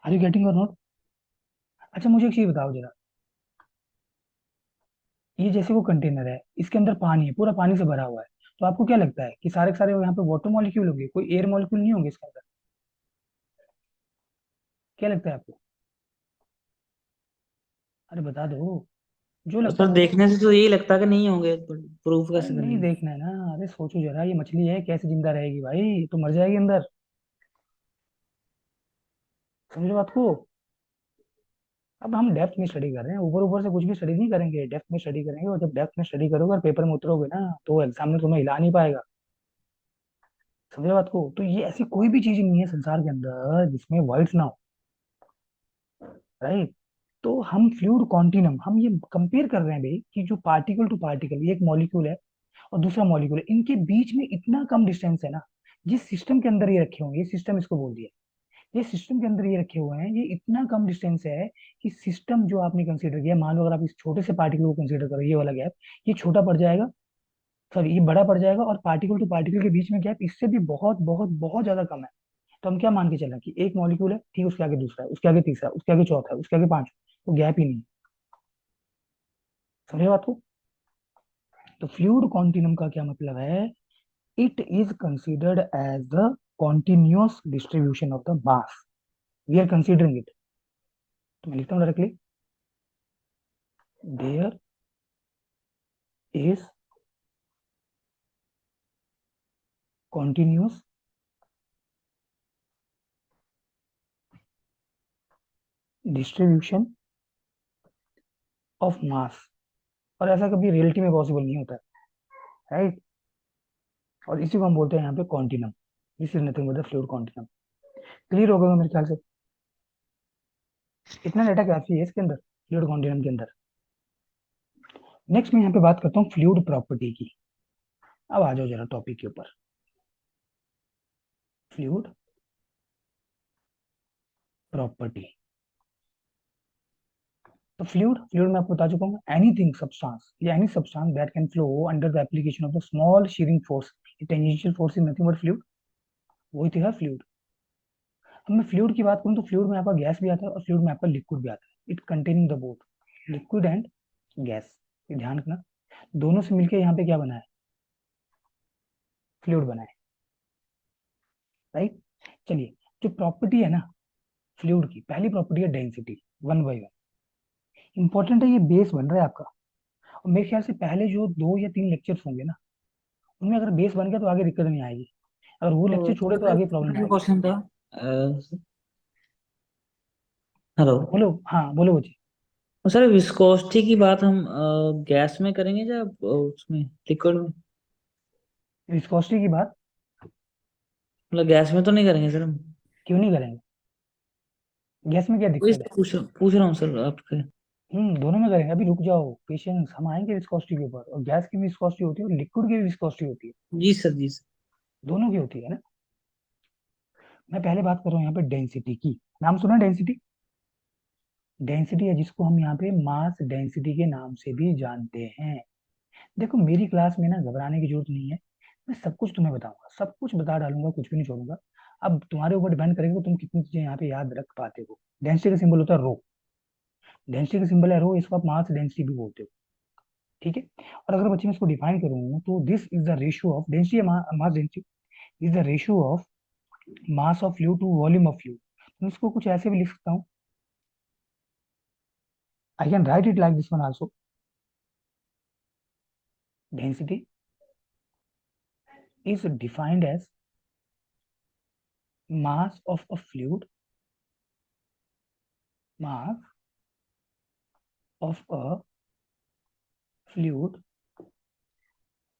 Are you getting or not? अच्छा मुझे एक चीज बताओ जरा, ये जैसे वो कंटेनर है, इसके अंदर पानी है, पूरा पानी से भरा हुआ है, तो आपको क्या लगता है कि सारे के सारे यहाँ पे वाटर मॉलिक्यूल होंगे, कोई एयर मॉलिक्यूल नहीं होंगे इसके अंदर? क्या लगता है आपको? अरे बता दो, जो और लगता सर है बताओ। देखने से तो यही लगता है कि नहीं होंगे, प्रूफ अरे कैसे नहीं करेंगे। देखना है ना, अरे सोचो जरा, ये मछली है कैसे जिंदा रहेगी भाई, ये तो मर जाएगी अंदर। समझ लो बात को। अब हम डेप्थ में स्टडी कर रहे हैं, ऊपर ऊपर से कुछ भी स्टडी नहीं करेंगे, डेप्थ में स्टडी करेंगे, और जब डेप्थ में स्टडी करोगे और पेपर में उतरोगे ना तो एग्जाम में तुम्हें हिला नहीं पाएगा। समझे बात को? तो ये ऐसी कोई भी चीज नहीं है संसार के अंदर जिसमें वर्ड्स ना हो, राइट? तो हम फ्लूइड कॉन्टिनम हम ये कंपेयर कर रहे हैं भाई कि जो पार्टिकल टू पार्टिकल, ये एक मॉलिक्यूल है और दूसरा मॉलिक्यूल है, इनके बीच में इतना कम डिस्टेंस है ना। जिस सिस्टम के अंदर ये रखे हुए हैं, ये सिस्टम इसको बोल दिया, ये सिस्टम के अंदर ये रखे हुए हैं, ये इतना कम डिस्टेंस है कि सिस्टम जो आपने कंसीडर किया, मान लो अगर आप इस छोटे से पार्टिकल को कंसीडर करो, ये वाला गैप, ये छोटा पड़ जाएगा, सॉरी ये बड़ा पड़ जाएगा, और पार्टिकल टू पार्टिकल के बीच में गैप इससे भी बहुत बहुत बहुत ज्यादा कम है। तो हम क्या मान के चलें कि एक मॉलिक्यूल है, ठीक, उसके आगे दूसरा है, उसके आगे तीसरा, उसके आगे चौथा है, उसके आगे पांचवा, तो गैप ही नहीं है। समझे बात को? तो फ्लूइड कॉन्टिनम का क्या मतलब है? It is considered as the continuous distribution of the mass. We are considering it. तो मैं लिखता हूँ directly, there is continuous distribution of mass. और ऐसा कभी रियलिटी में पॉसिबल नहीं होता है, राइट? और इसी को हम बोलते हैं यहाँ पे continuum. This is nothing but the fluid continuum. Clear हो गया मेरे ख्याल से? इतना डाटा काफी है इसके अंदर, फ्लूइड कॉन्टिनम के अंदर। नेक्स्ट मैं यहाँ पे बात करता हूँ फ्लूइड प्रॉपर्टी की। अब आ जाओ जरा टॉपिक के ऊपर, फ्लूइड प्रॉपर्टी। तो फ्लूइड फ्लूइड मैं आपको बता चुका हूँ, एनीथिंग सब्सटेंस या any substance that can flow under the application of the small shearing force, tangential force is nothing but fluid, वही तो है फ्लूइड। अब मैं फ्लूइड की बात करूँ तो फ्लूइड में आपका गैस भी आता है और फ्लूइड में आपका लिक्विड भी आता है। It containing the both liquid and gas. ये ध्यान रखना, दोनों से मिलकर यहाँ पे क्या बना है? फ्लूइड बना है, राइट? चलिए, जो प्रॉपर्टी है ना फ्लूइड की, पहली प्रॉपर्टी है density, one by one. Important है, ये बेस बन रहा है आपका। और मेरे ख्याल से पहले जो 2 या 3 लेक्चर्स होंगे ना, उनमें अगर बेस बन गया तो आगे दिक्कत नहीं आएगी, अगर वो तो लेक्चर छोड़े तो आगे प्रॉब्लम आएगी। क्वेश्चन था। हेलो। बोलो, हाँ बोलो बच्चे। सर विस्कोसिटी की बात हम गैस में करेंगे या उसमें लिक्विड में? विस्कोसिटी की बात मतलब गैस में तो नहीं करेंगे सर हम? क्यों नहीं करेंगे? गैस में क्या वही दिक्कत है? तो पूछ रहा हूँ सर आपसे। दोनों में करेंगे, अभी रुक जाओ, पेशेंस, हम आएंगे विस्कोसिटी के ऊपर। और गैस की भी विस्कोसिटी होती है और लिक्विड की भी विस्कोसिटी होती है, जी सर, जी सर। दोनों की होती है ना। मैं पहले बात कर रहा हूँ यहाँ पे डेंसिटी की। नाम सुना डेंसिटी? डेंसिटी है जिसको हम यहाँ पे मास डेंसिटी के नाम से भी जानते हैं। देखो मेरी क्लास में ना घबराने की जरूरत नहीं है, मैं सब कुछ तुम्हें बताऊंगा, सब कुछ बता डालूंगा, कुछ भी नहीं छोड़ूंगा। अब तुम्हारे ऊपर डिपेंड करेगा कि तुम कितनी चीजें यहाँ पे याद रख पाते हो। डेंसिटी का सिंबल होता है रो, डेंसिटी का सिंबल है रो, इसको आप मास डेंसिटी भी बोलते हो, ठीक है? और अगर बच्चे मैं इसको डिफाइन करूँ तो this is the ratio of density, mass density is the ratio of mass of fluid to volume of fluid. तो इसको कुछ ऐसे भी लिख सकता हूँ, I can write it like this one also. Density is defined as mass of a fluid, mass of a fluid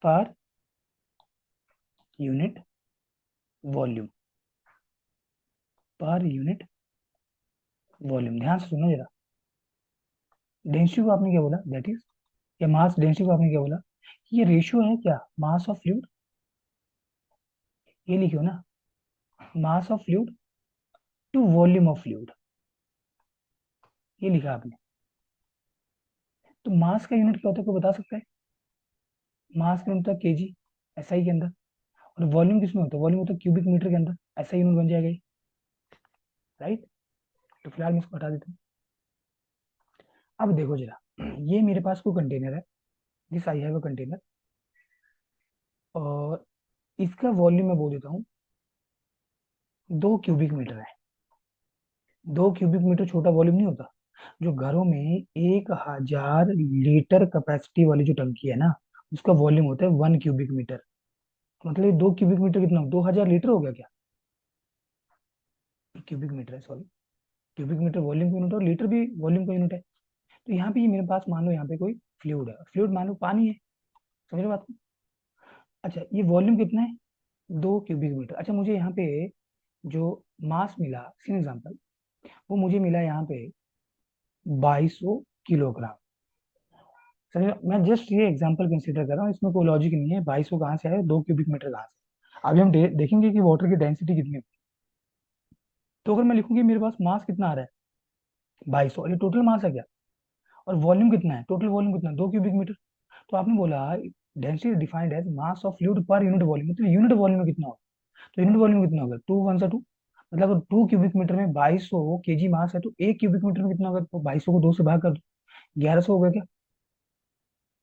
per unit volume, पर unit volume. ध्यान से सुनो जरा, डेंसिटी को आपने क्या बोला, दैट इज, या मास डेंसिटी को आपने क्या बोला? ये रेशियो है क्या, मास ऑफ फ्लूइड, ये लिखियो ना, mass of fluid to volume of fluid, ये लिखा आपने। तो मास का यूनिट क्या होता है, कोई बता सकता है? मास का यूनिट होता है केजी, एसआई के अंदर। और वॉल्यूम किसमें होता है? वॉल्यूम होता है क्यूबिक मीटर के अंदर, ऐसा यूनिट बन जाएगा, राइट? तो फिलहाल मैं इसको हटा देता हूँ। अब देखो जरा, ये मेरे पास कोई कंटेनर है, this I have a container, और इसका वॉल्यूम मैं बोल देता हूँ 2 क्यूबिक मीटर है। 2 क्यूबिक मीटर छोटा वॉल्यूम नहीं होता। जो घरों में 1000 लीटर कैपेसिटी वाली जो टंकी है ना, उसका वॉल्यूम होता है 1 क्यूबिक मीटर। मतलब 2 क्यूबिक मीटर कितना, 2000 लीटर हो गया क्या? क्यूबिक मीटर है, सॉरी, क्यूबिक मीटर वॉल्यूम का यूनिट है और लीटर भी वॉल्यूम का यूनिट है। तो यहाँ पे ये मेरे पास मान लो यहाँ पे कोई फ्लूइड है, फ्लूइड मान लो पानी है, समझ रहे हो बात को? अच्छा ये वॉल्यूम कितना है, 2 क्यूबिक मीटर। अच्छा मुझे यहाँ पे जो मास मिला फॉर एग्जाम्पल, वो मुझे मिला यहाँ पे 2200 किलोग्राम। समझ रहे हो? मैं जस्ट ये एग्जांपल कंसीडर कर रहा हूँ, इसमें कोई लॉजिक नहीं है, 2200 कहाँ से आया, 2 क्यूबिक मीटर कहाँ से। अभी हम देखेंगे कि वाटर की डेंसिटी कितनी होती है। तो अगर मैं लिखूंगी मेरे पास मास कितना आ रहा है 2200, ये टोटल मास है क्या, और वॉल्यूम कितना है, टोटल वॉल्यूम कितना है 2 क्यूबिक मीटर। तो आपने बोला density defined as mass of fluid per unit volume, मतलब यूनिट वॉल्यूम में कितना होगा, तो यूनिट वॉल्यूम कितना होगा, 2 × 2, मतलब अगर 2 क्यूबिक मीटर में 2200 केजी मास है तो 1 क्यूबिक मीटर में कितना होगा, तो 2200 को 2 से भाग कर दो, 1100 हो गया क्या।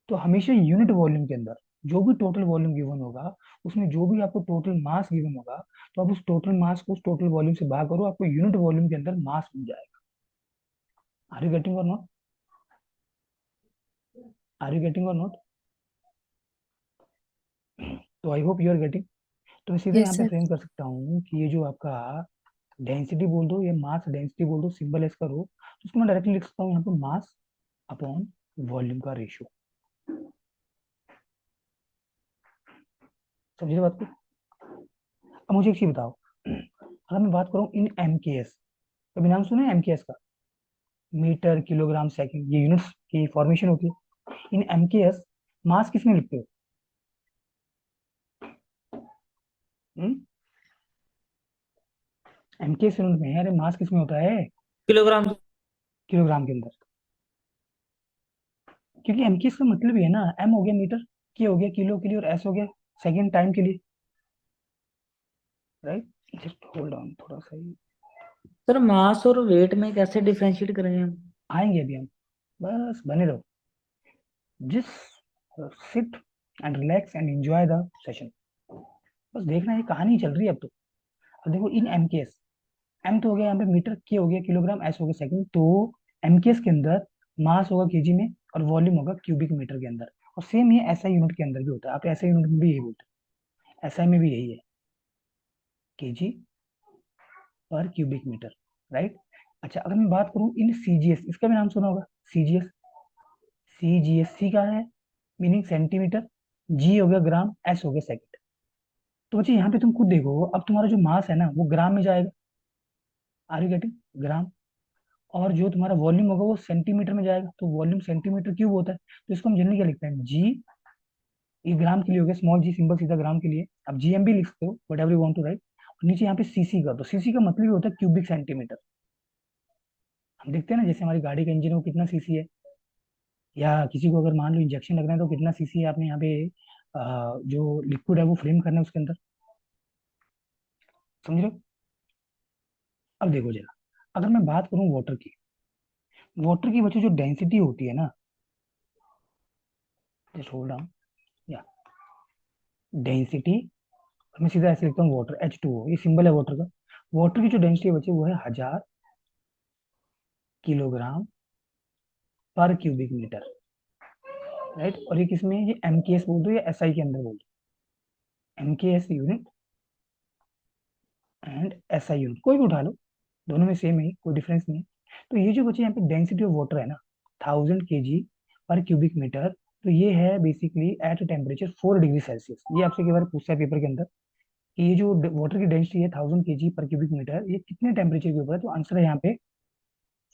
तो हमेशा यूनिट वॉल्यूम के अंदर जो भी टोटल वॉल्यूम गिवन होगा, उसमें जो भी आपको टोटल मास गिवन होगा, तो आप उस टोटल मास को उस टोटल वॉल्यूम से भाग करो, आपको यूनिट वॉल्यूम के अंदर मास मिल जाएगा। Are you getting or not, are you getting or not? तो I hope you are getting. तो मैं सीधे यस यहाँ पे सर। फ्रेम कर सकता हूँ कि ये जो आपका डेंसिटी बोल दो या मास डेंसिटी बोल दो, सिंबल एस करो, तो उसको मैं डायरेक्टली लिख सकता हूँ यहाँ पे मास अपॉन वॉल्यूम का रेशियो। समझे बात को? अब मुझे एक चीज बताओ, अगर मैं बात करूँ इन एमकेएस, कभी नाम सुना है एमकेएस का, मीटर किलोग्राम सेकंड, ये यूनिट्स की फॉर्मेशन होती है। इन एमकेएस मास किस में लिखते हो? एमकेएस यूनिट में, अरे मास किस में होता है, किलोग्राम। किलोग्राम के अंदर। क्योंकि एमकेएस का मतलब ही है ना, एम हो गया मीटर, के हो गया किलो के लिए, और एस हो गया सेकंड टाइम के लिए, राइट। जस्ट होल्ड ऑन थोड़ा सा ही, सर मास और वेट में कैसे डिफरेंशिएट करेंगे हम? आएंगे अभी हम, बस बने रहो, just sit and relax and enjoy the session. बस देखना ये कहानी चल रही है अब तो। अब देखो इन एमकेएस, एम तो हो गया यहाँ पे मीटर, के हो गया किलोग्राम, एस हो गया सेकंड, तो एमकेएस के अंदर मास होगा केजी में और वॉल्यूम होगा क्यूबिक मीटर के अंदर। और सेम ये एसआई यूनिट के अंदर भी होता है, आप एसआई यूनिट में भी यही बोलते हैं, एसआई में भी यही है, KG per cubic metre, right. अच्छा अगर मैं बात करूं इन सीजीएस, इसका भी नाम सुना होगा सीजीएस, सीजीएस, सी का है मीनिंग सेंटीमीटर, जी हो गया ग्राम, एस हो गया सेकंड। तो बच्चे यहाँ पे तुम खुद देखो, अब तुम्हारा जो मास है ना वो ग्राम में जाएगा, आर यू गेटिंग, ग्राम। और जो तुम्हारा वॉल्यूम होगा वो सेंटीमीटर में जाएगा, तो वॉल्यूम सेंटीमीटर क्यूब होता है, तो इसको हम जनरली क्या लिखते हैं, जी, ये ग्राम के लिए हो गया, स्मॉल जी सिंबल सीधा ग्राम के लिए, अब जीएम भी लिख सकते हो, whatever you want to write. नीचे यहाँ पे सीसी का, तो सीसी का मतलब ही होता है क्यूबिक सेंटीमीटर। हम देखते हैं ना जैसे हमारी गाड़ी का इंजन है वो कितना सीसी है, या किसी को अगर मान लो इंजेक्शन लगना है तो कितना सीसी है, आपने यहाँ पे जो लिक्विड है वो फ्रेम करना है उसके अंदर, समझ रहे हो? अब देखो जरा, अगर मैं बात करूँ वाटर की, वाटर की वजह जो डेंसिटी होती है ना, जस्ट होल्ड ऑन, या डेंसिटी, मैं सीधा ऐसे लिखता हूँ वाटर H2O, ये सिंबल है वाटर का। वाटर की जो डेंसिटी बची वो है 1000 किलोग्राम पर क्यूबिक मीटर, राइट। और ये किसमें है? ये एमकेएस बोल दो या एसआई के अंदर बोल दो, MKS unit and SI unit, कोई भी उठा लो, दोनों में सेम है, कोई डिफरेंस नहीं है। तो ये जो बचे यहाँ पे डेंसिटी ऑफ वाटर है ना, 1000 केजी पर क्यूबिक मीटर, तो ये है basically at temperature 4 degree Celsius. ये आपसे कई बार पूछता है पेपर के अंदर कि ये जो वाटर की डेंसिटी है 1000 केजी पर क्यूबिक मीटर, ये कितने टेम्परेचर के ऊपर है, तो आंसर है यहाँ पे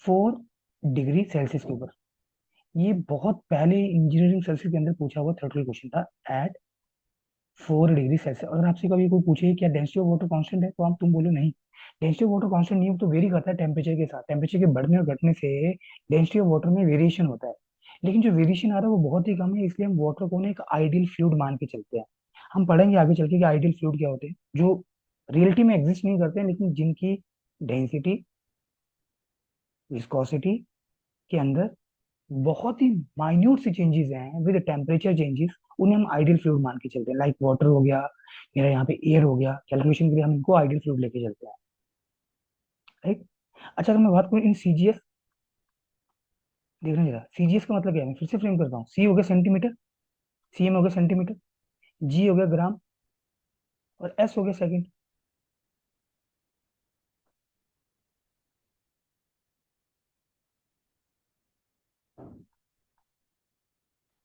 4 डिग्री सेल्सियस के ऊपर। ये बहुत पहले इंजीनियरिंग सेल्सियस के अंदर पूछा हुआ थ्योरेटिकल क्वेश्चन था, एट 4 डिग्री सेल्सियस। अगर आपसे कभी कोई पूछे क्या डेंसिटी ऑफ वाटर कांस्टेंट है, तो आप तुम बोलो नहीं, डेंसिटी ऑफ वाटर कांस्टेंट नहीं है, वो तो वेरी करता है टेम्परेचर के साथ, टेम्परेचर के बढ़ने और घटने से डेंसिटी ऑफ वाटर में वेरिएशन होता है। लेकिन जो वेरिएशन आ रहा है वो बहुत ही कम है, इसलिए हम वाटर को ना एक आइडियल फ्लूइड मान के चलते हैं। हम पढ़ेंगे आगे चल के कि आइडियल फ्लूइड क्या होते हैं, जो रियलिटी में एग्जिस्ट नहीं करते हैं, लेकिन जिनकी डेंसिटी, विस्कोसिटी के अंदर बहुत ही माइन्यूट सी चेंजेस हैं विद टेम्परेचर चेंजेस, उन्हें हम आइडियल फ्लूइड मान के चलते हैं। लाइक वाटर हो गया, मेरा यहाँ पे एयर हो गया, कैलकुलेशन के लिए हम इनको आइडियल फ्लूइड लेके चलते हैं, राइट। अच्छा अगर मैं बात करूँ इन सीजीएस, देखना जरा सीजीएस का मतलब क्या है, मैं फिर से फ्रेम करता हूँ, सी हो गया सेंटीमीटर, सीएम हो गया सेंटीमीटर, जी हो गया ग्राम, और एस हो गया सेकंड।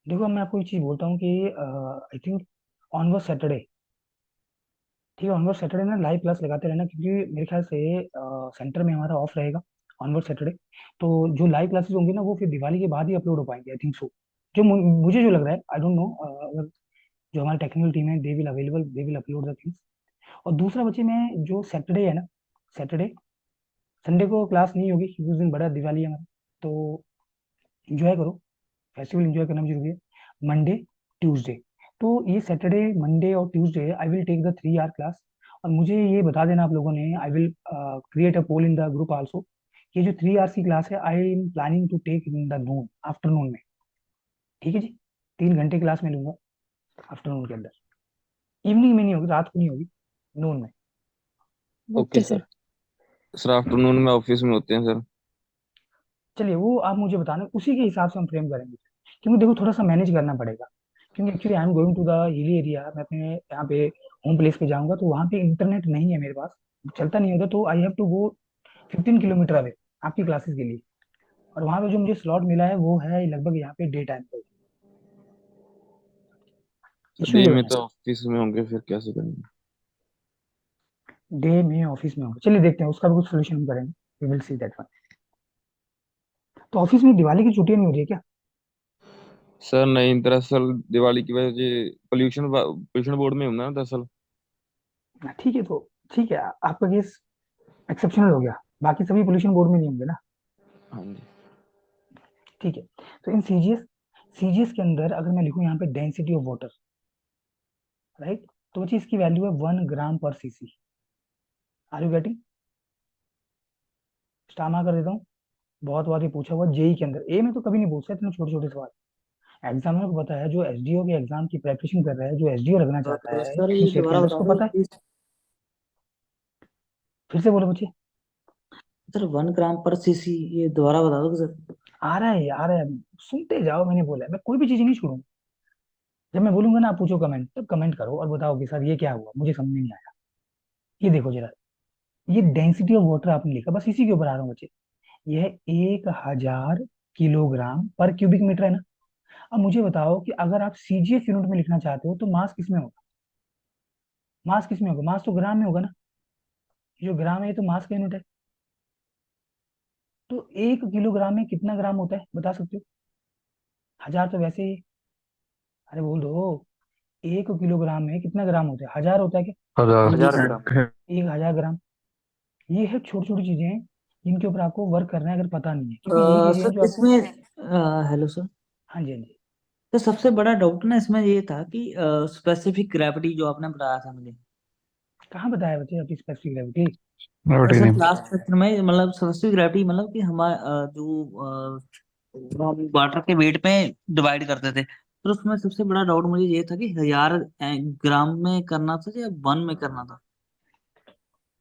देखो मैं आपको एक चीज बोलता हूँ कि आई थिंक ऑन वो सैटरडे, ठीक है, ऑनवर्ड सैटरडे ना लाइव क्लास लगाते रहना, क्योंकि मेरे ख्याल से सेंटर में हमारा ऑफ रहेगा ऑनवर्ड सैटरडे। तो जो लाइव क्लासेस होंगी ना वो फिर दिवाली के बाद ही अपलोड हो पाएंगे, आई थिंक सो। जो मुझे जो लग रहा है, आई डोंट नो, अगर जो हमारी टेक्निकल टीम है they will available, they will upload the things. और दूसरा बच्चे में जो सैटरडे है ना, सैटरडे, संडे को क्लास नहीं होगी क्योंकि उस दिन बड़ा दिवाली है हमारा। तो एंजॉय करो, फेस्टिवल एंजॉय करना भी जरूरी है। मंडे, ट्यूसडे, तो ये सैटरडे, मंडे और Tuesday I will take the 3 hour class. और मुझे ये बता देना आप लोगों ने, I will create a poll in the group also. ये जो 3 आवर्स की क्लास है I am planning to take in the noon, afternoon में। ठीक है जी, 3 घंटे क्लास में लूंगा आफ्टरनून के अंदर। इवनिंग में नहीं होगी, रात को नहीं होगी, नून में। ओके ठीक है। सर। सर आफ्टरनून में ऑफिस में होते हैं सर। चलिए वो आप मुझे बताना, उसी के हिसाब से हम फ्रेम करेंगे। क्योंकि देखो थोड़ा सा मैनेज करना पड़ेगा, क्योंकि actually I am going to the hilly area. मैं अपने यहाँ पे होम प्लेस पे जाऊंगा तो वहाँ पे इंटरनेट नहीं है मेरे पास, चलता नहीं होता। तो I have to go 15 kilometre away आपकी क्लासेस के लिए। और वहाँ पे जो मुझे स्लॉट मिला है वो है लगभग यहाँ पे डे टाइम पे। सर इशू डे ये में बना तो ऑफिस में होंगे, फिर कैसे करेंगे? है, डे में ऑफिस में होगा। चलिए देखते हैं, उसका भी कुछ सोल्यूशन हम करेंगे। We will see that one. तो ऑफिस में दिवाली की छुट्टियां नहीं हो रही है क्या? सर नहीं, दरअसल दिवाली की वजह से पोल्यूशन पोल्यूशन बोर्ड में हूं ना दरअसल। ठीक है, तो ठीक है, आपका केस एक्सेप्शनल हो गया। बाकी सभी पोल्यूशन बोर्ड में नहीं होंगे ना। हाँ जी। ठीक है। तो इन सीजीएस, सीजीएस के अंदर अगर मैं लिखूं यहाँ पे डेंसिटी ऑफ वाटर, राइट, तो वो चीज की वैल्यू है 1 gram per cc. Are you getting? Star mark कर देता हूँ। बहुत बार ये पूछा हुआ जेई के अंदर, ए में तो कभी नहीं पूछता इतने छोटे छोटे सवाल। एग्जामिनर को पता है, जो एसडीओ के एग्जाम की प्रेपरेशन कर रहा है, जो एसडीओ लगना चाहता है सर किसी ये स्टेट के दोबारा अंदर, बता उसको दो पता है। प्लीज। फिर से बोलो बच्चे। सर 1 ग्राम पर सीसी, ये दोबारा बता दो सर। आ रहा है, आ रहा है, सुनते जाओ। मैंने बोला है, मैं कोई भी चीज नहीं छोड़ूंगा। जब मैं बोलूंगा ना आप पूछो कमेंट, तब कमेंट करो और बताओ कि सर ये क्या हुआ, मुझे समझ में नहीं आया। ये देखो जरा, ये डेंसिटी ऑफ वाटर आपने लिखा, बस इसी के ऊपर आ रहा हूँ बच्चे। यह 1000 किलोग्राम पर क्यूबिक मीटर है ना। अब मुझे बताओ कि अगर आप सीजीएस यूनिट में लिखना चाहते हो तो मास किस में होगा? मास किस में होगा? मास तो ग्राम में होगा ना। ये जो ग्राम है ये तो मास का यूनिट है। तो 1 किलोग्राम में कितना ग्राम होता है बता सकते हो? 1000 तो वैसे ही, अरे बोल दो, 1 किलोग्राम में कितना ग्राम होता है? 1000 होता है क्या? 1000 ग्राम। 1000 ग्राम। ये है छोटी छोटी चीजें जिनके ऊपर आपको वर्क करना है, अगर पता नहीं है, क्योंकि यही चीजें हैं सर जो आपको। इसमें, हेलो सर। हाँ जी, हाँ जी। तो सबसे बड़ा डाउट ना इसमें ये था कि स्पेसिफिक ग्रेविटी जो आपने बताया था मुझे, कहाँ बताया बच्चे आपकी स्पेसिफिक ग्रेविटी? ग्रेविटी सर नहीं क्लास पता। टेस्ट में मतलब स्पेसिफिक ग्रेविटी मतलब कि हमारा जो हम वाटर के वेट पे डिवाइड करते थे, तो उसमें सबसे बड़ा डाउट मुझे ये था कि 1000 ग्राम में करना था या 1 में करना था।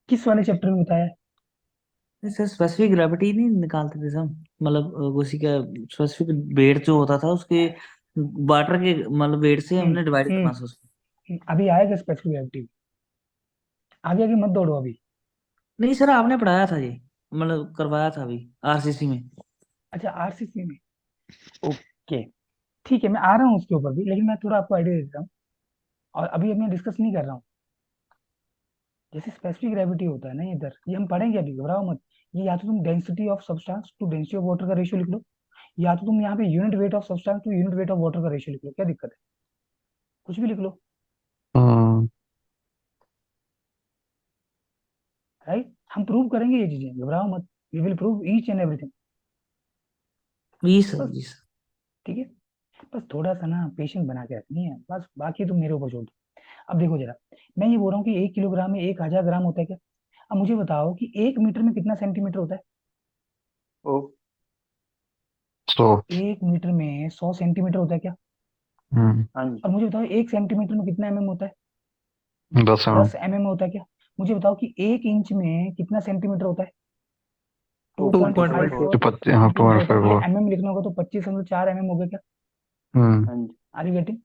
किस वाले चैप्टर में बताया है? नहीं सर, स्पेसिफिक ग्रेविटी नहीं निकालते थे हम, मतलब उसी का स्पेसिफिक वेट जो होता था उसके वाटर के मतलब वेट से हम्म हमने डिवाइड करना था उसको। अभी आएगा स्पेसिफिक ग्रेविटी, आगे आगे मत दौड़ो अभी। नहीं सर, आपने पढ़ाया था ये, मतलब करवाया था अभी आरसीसी में। अच्छा, आरसीसी में, ओके। ठीक है, मैं आ रहा हूँ उसके ऊपर भी, लेकिन मैं थोड़ा आपको आइडिया देता हूँ। और अभी मैं डिस्कस नहीं कर रहा हूँ। जैसे स्पेसिफिक ग्रेविटी होता है ना, ये इधर ये हम पढ़ेंगे, अभी घबराओ मत। ये या तो तुम density of substance to density of water का रेशियो लिख लो, या तो तुम यहाँ पे unit weight of substance to unit weight of water का रेशियो लिख लो। क्या दिक्कत है? कुछ भी लिख लो, हम्म। राइट। हम प्रूव करेंगे ये चीजें, घबराओ मत। We will prove each and everything. जी सर, बस, जी सर। ठीक है। बस थोड़ा सा ना पेशेंस बना के रखनी है, बस बाकी तुम मेरे ऊपर छोड़ दो। अब देखो जरा, मैं ये बोल रहा हूँ कि 1 किलोग्राम में 1000 ग्राम होता है क्या? अब मुझे बताओ कि 1 मीटर में कितना सेंटीमीटर होता है? ओ। सो। 1 मीटर में 100 सेंटीमीटर होता है क्या? हाँ जी। और मुझे बताओ 1 सेंटीमीटर में कितना होता है? 10 mm। 10 होता है क्या? मुझे बताओ कि 1 इंच में कितना सेंटीमीटर होता है? Two two point point five five four 25, हाँ, सेंटीमीटर होता है। 2.5 ये और। लिखना होगा तो 25.4 हो गया क्या? हाँ जी। Are you getting?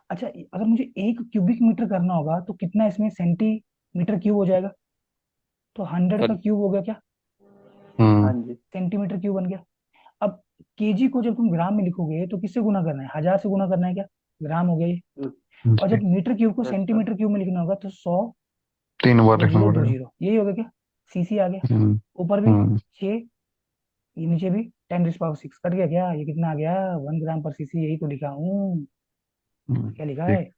अच्छा, अगर मुझे 1 क्यूबिक मीटर करना होगा तो कितना इसमें सेंटीमीटर क्यूब हो जाएगा? तो 100 का क्यूब हो गया क्या? हाँ जी। सेंटीमीटर क्यूब बन गया। अब केजी को जब तुम ग्राम में लिखोगे तो किससे गुना करना है, 1000 से गुना करना है क्या, ग्राम हो गया ये। और जी। जब मीटर क्यूब को यस सर। सेंटीमीटर क्यूब में लिखना होगा तो 100 3 बार और लिखना जीरो दो पड़ेगा। जीरो, यही हो गया क्या, सीसी आ गया। हम्म। ऊपर भी हम्म। 6, ये नीचे भी 10⁶ कट गया क्या, ये कितना आ गया, 1 ग्राम पर सीसी, यही तो लिखा हूँ। क्या लिखा ठीक। है,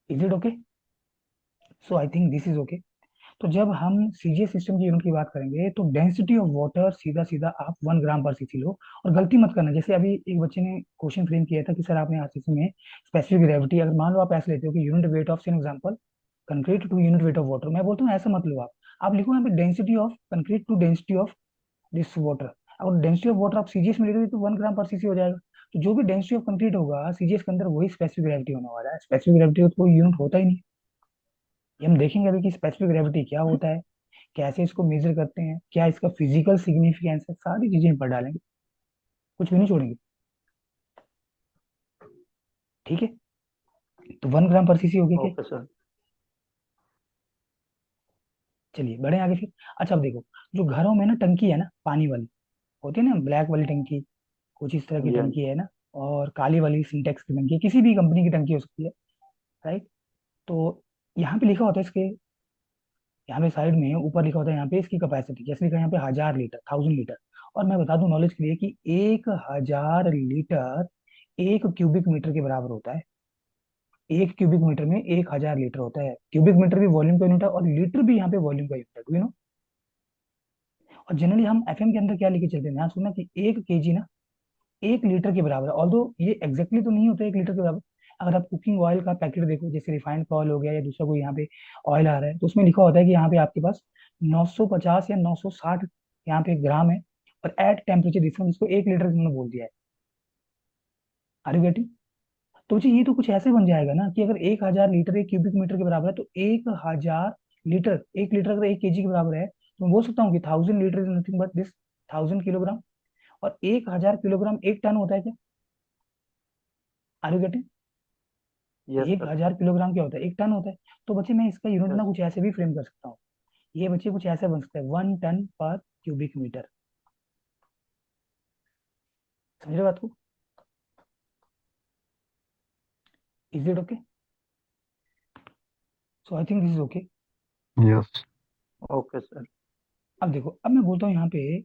is it okay. So I think this is okay. तो जब हम सीजीएस सिस्टम की यूनिट की बात करेंगे तो डेंसिटी ऑफ वाटर सीधा सीधा आप 1 ग्राम पर सीसी लो। और गलती मत करना, जैसे अभी एक बच्चे ने क्वेश्चन फ्रेम किया था कि सर आपने आरसीसी में स्पेसिफिक ग्रेविटी, अगर मान लो आप ऐसे लेते हो कि unit weight of, an example, concrete to unit weight of water, मैं बोलता हूँ ऐसा मत लो आप लिखो यहाँ पे density of concrete to density of this water. अगर डेंसिटी ऑफ वाटर आप सीजीएस में लिखोगे तो 1 ग्राम पर सीसी हो जाएगा। तो जो भी डेंसिटी ऑफ कंक्रीट होगा सीजीएस के अंदर वही स्पेसिफिक ग्रेविटी होने वाला है। स्पेसिफिक ग्रेविटी तो कोई यूनिट होता ही नहीं। ये हम देखेंगे अभी कि स्पेसिफिक ग्रेविटी क्या होता है, कैसे इसको मेजर करते हैं, क्या इसका फिजिकल सिग्निफिकेंस है, सारी चीजें पढ़ डालेंगे, कुछ भी नहीं छोड़ेंगे। ठीक है, तो 1 ग्राम पर सीसी हो गया क्या। Okay sir. चलिए बढ़े आगे फिर। अच्छा अब देखो, जो घरों में ना टंकी है ना पानी वाली, होती है ना ब्लैक वाली टंकी, कुछ इस तरह हाँ की जी हाँ टंकी जी। है ना, और काली वाली सिंटेक्स की टंकी, किसी भी कंपनी की टंकी हो सकती है, राइट। तो यहाँ पे लिखा होता है इसके, यहाँ पे साइड में ऊपर लिखा होता है यहाँ पे इसकी कैपेसिटी, जैसे लिखा है यहाँ पे 1000 लीटर, 1000 लीटर। और मैं बता दूं नॉलेज के लिए कि 1000 लीटर 1 क्यूबिक मीटर के बराबर होता है। 1 क्यूबिक मीटर में 1000 लीटर होता है। क्यूबिक मीटर भी वॉल्यूम का यूनिट है और लीटर भी यहाँ पे वॉल्यूम का यूनिट है, डू यू नो। और जनरली हम एफएम के अंदर क्या लेके चलते हैं, ध्यान सुनना, कि 1 केजी ना 1 लीटर के बराबर है। ऑल्दो ये एग्जैक्टली तो नहीं होता 1 लीटर के बराबर। अगर आप कुकिंग ऑयल का पैकेट देखो, जैसे रिफाइंड ऑयल हो गया या दूसरा कोई यहाँ पे ऑयल आ रहा है, तो उसमें लिखा होता है कि यहाँ पे आपके पास 950 या 960 यहाँ पे ग्राम है, और एट टेम्परेचर डिफरेंस इसको 1 लीटर इन्होंने बोल दिया है। Are you getting. तो जी ये तो कुछ ऐसे बन जाएगा ना कि अगर 1000 लीटर 1 क्यूबिक मीटर के बराबर है, तो 1000 लीटर, 1 लीटर अगर 1 केजी के बराबर है, तो मैं बोल सकता हूँ कि 1000 litre is nothing but this 1000 kilogram. और 1000 किलोग्राम 1 टन होता है क्या, आर यू गेटिंग। यस एक सर। हजार किलोग्राम क्या होता है, 1 टन होता है। तो बच्चे मैं इसका यूनिट ना यस। कुछ ऐसे भी फ्रेम कर सकता हूँ, ये बच्चे कुछ ऐसे बन सकता है, 1 टन पर क्यूबिक मीटर। समझ रहे बात को, is it okay. So I think this is okay. Yes. Okay sir. अब देखो, अब मैं बोलता हूँ यहाँ पे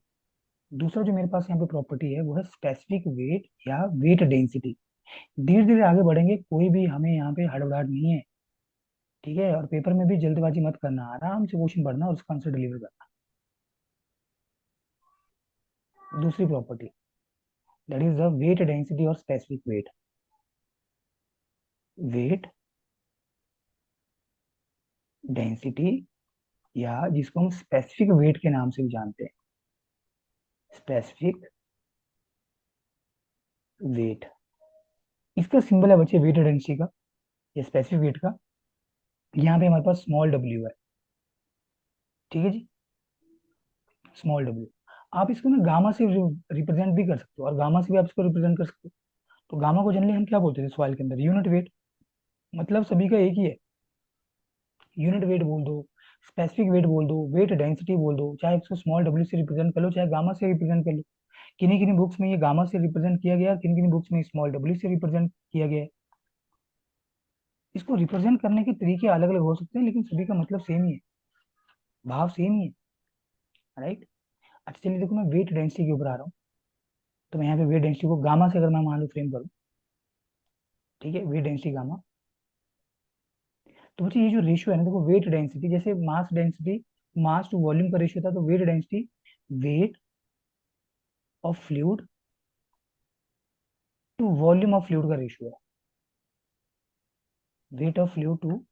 दूसरा जो मेरे पास यहाँ पे प्रॉपर्टी है वो है स्पेसिफिक वेट या वेट डेंसिटी। धीरे धीरे आगे बढ़ेंगे, कोई भी हमें यहाँ पे हड़बड़ाहट नहीं है, ठीक है। और पेपर में भी जल्दबाजी मत करना, आराम से क्वेश्चन पढ़ना और उसका आंसर डिलीवर करना। दूसरी property, that is the weight density और स्पेसिफिक वेट। वेट डेंसिटी, या जिसको हम स्पेसिफिक वेट के नाम से भी जानते हैं, स्पेसिफिक वेट। इसका सिंबल है बच्चे वेट डेंसिटी का या स्पेसिफिक वेट का, यहाँ पे हमारे पास स्मॉल डब्ल्यू है, ठीक है जी, स्मॉल डब्ल्यू। आप इसको ना गामा से रिप्रेजेंट भी कर सकते हो, और गामा से भी आप इसको रिप्रेजेंट कर सकते हो। तो गामा को जनरली हम क्या बोलते थे सॉइल के अंदर, यूनिट वेट। मतलब सभी का एक ही है, यूनिट वेट बोल दो, स्पेसिफिक वेट बोल दो, वेट डेंसिटी बोल दो, चाहे इसको स्मॉल डब्ल्यू से रिप्रेजेंट कर लो, चाहे गामा से रिप्रेजेंट कर लो। किन्हीं किन्हीं बुक्स में ये गामा से रिप्रेजेंट किया गया, किन्हीं किन्हीं बुक्स में स्मॉल डब्ल्यू से रिप्रेजेंट किया गया है। इसको रिप्रेजेंट करने के तरीके अलग अलग हो सकते हैं, लेकिन सभी का मतलब सेम ही है, भाव सेम ही है, राइट। अच्छा चलिए देखो, मैं वेट डेंसिटी के ऊपर आ रहा हूँ। तो मैं यहाँ पे वेट डेंसिटी को गामा से अगर मैं मान लो फ्रेम करूँ, ठीक है, वेट डेंसिटी गामा। तो बच्चे ये जो रेशियो है ना, देखो वेट डेंसिटी जैसे mass density, mass to volume का रेशियो था, तो weight density weight of fluid to volume of fluid का रेशियो है। Weight of fluid to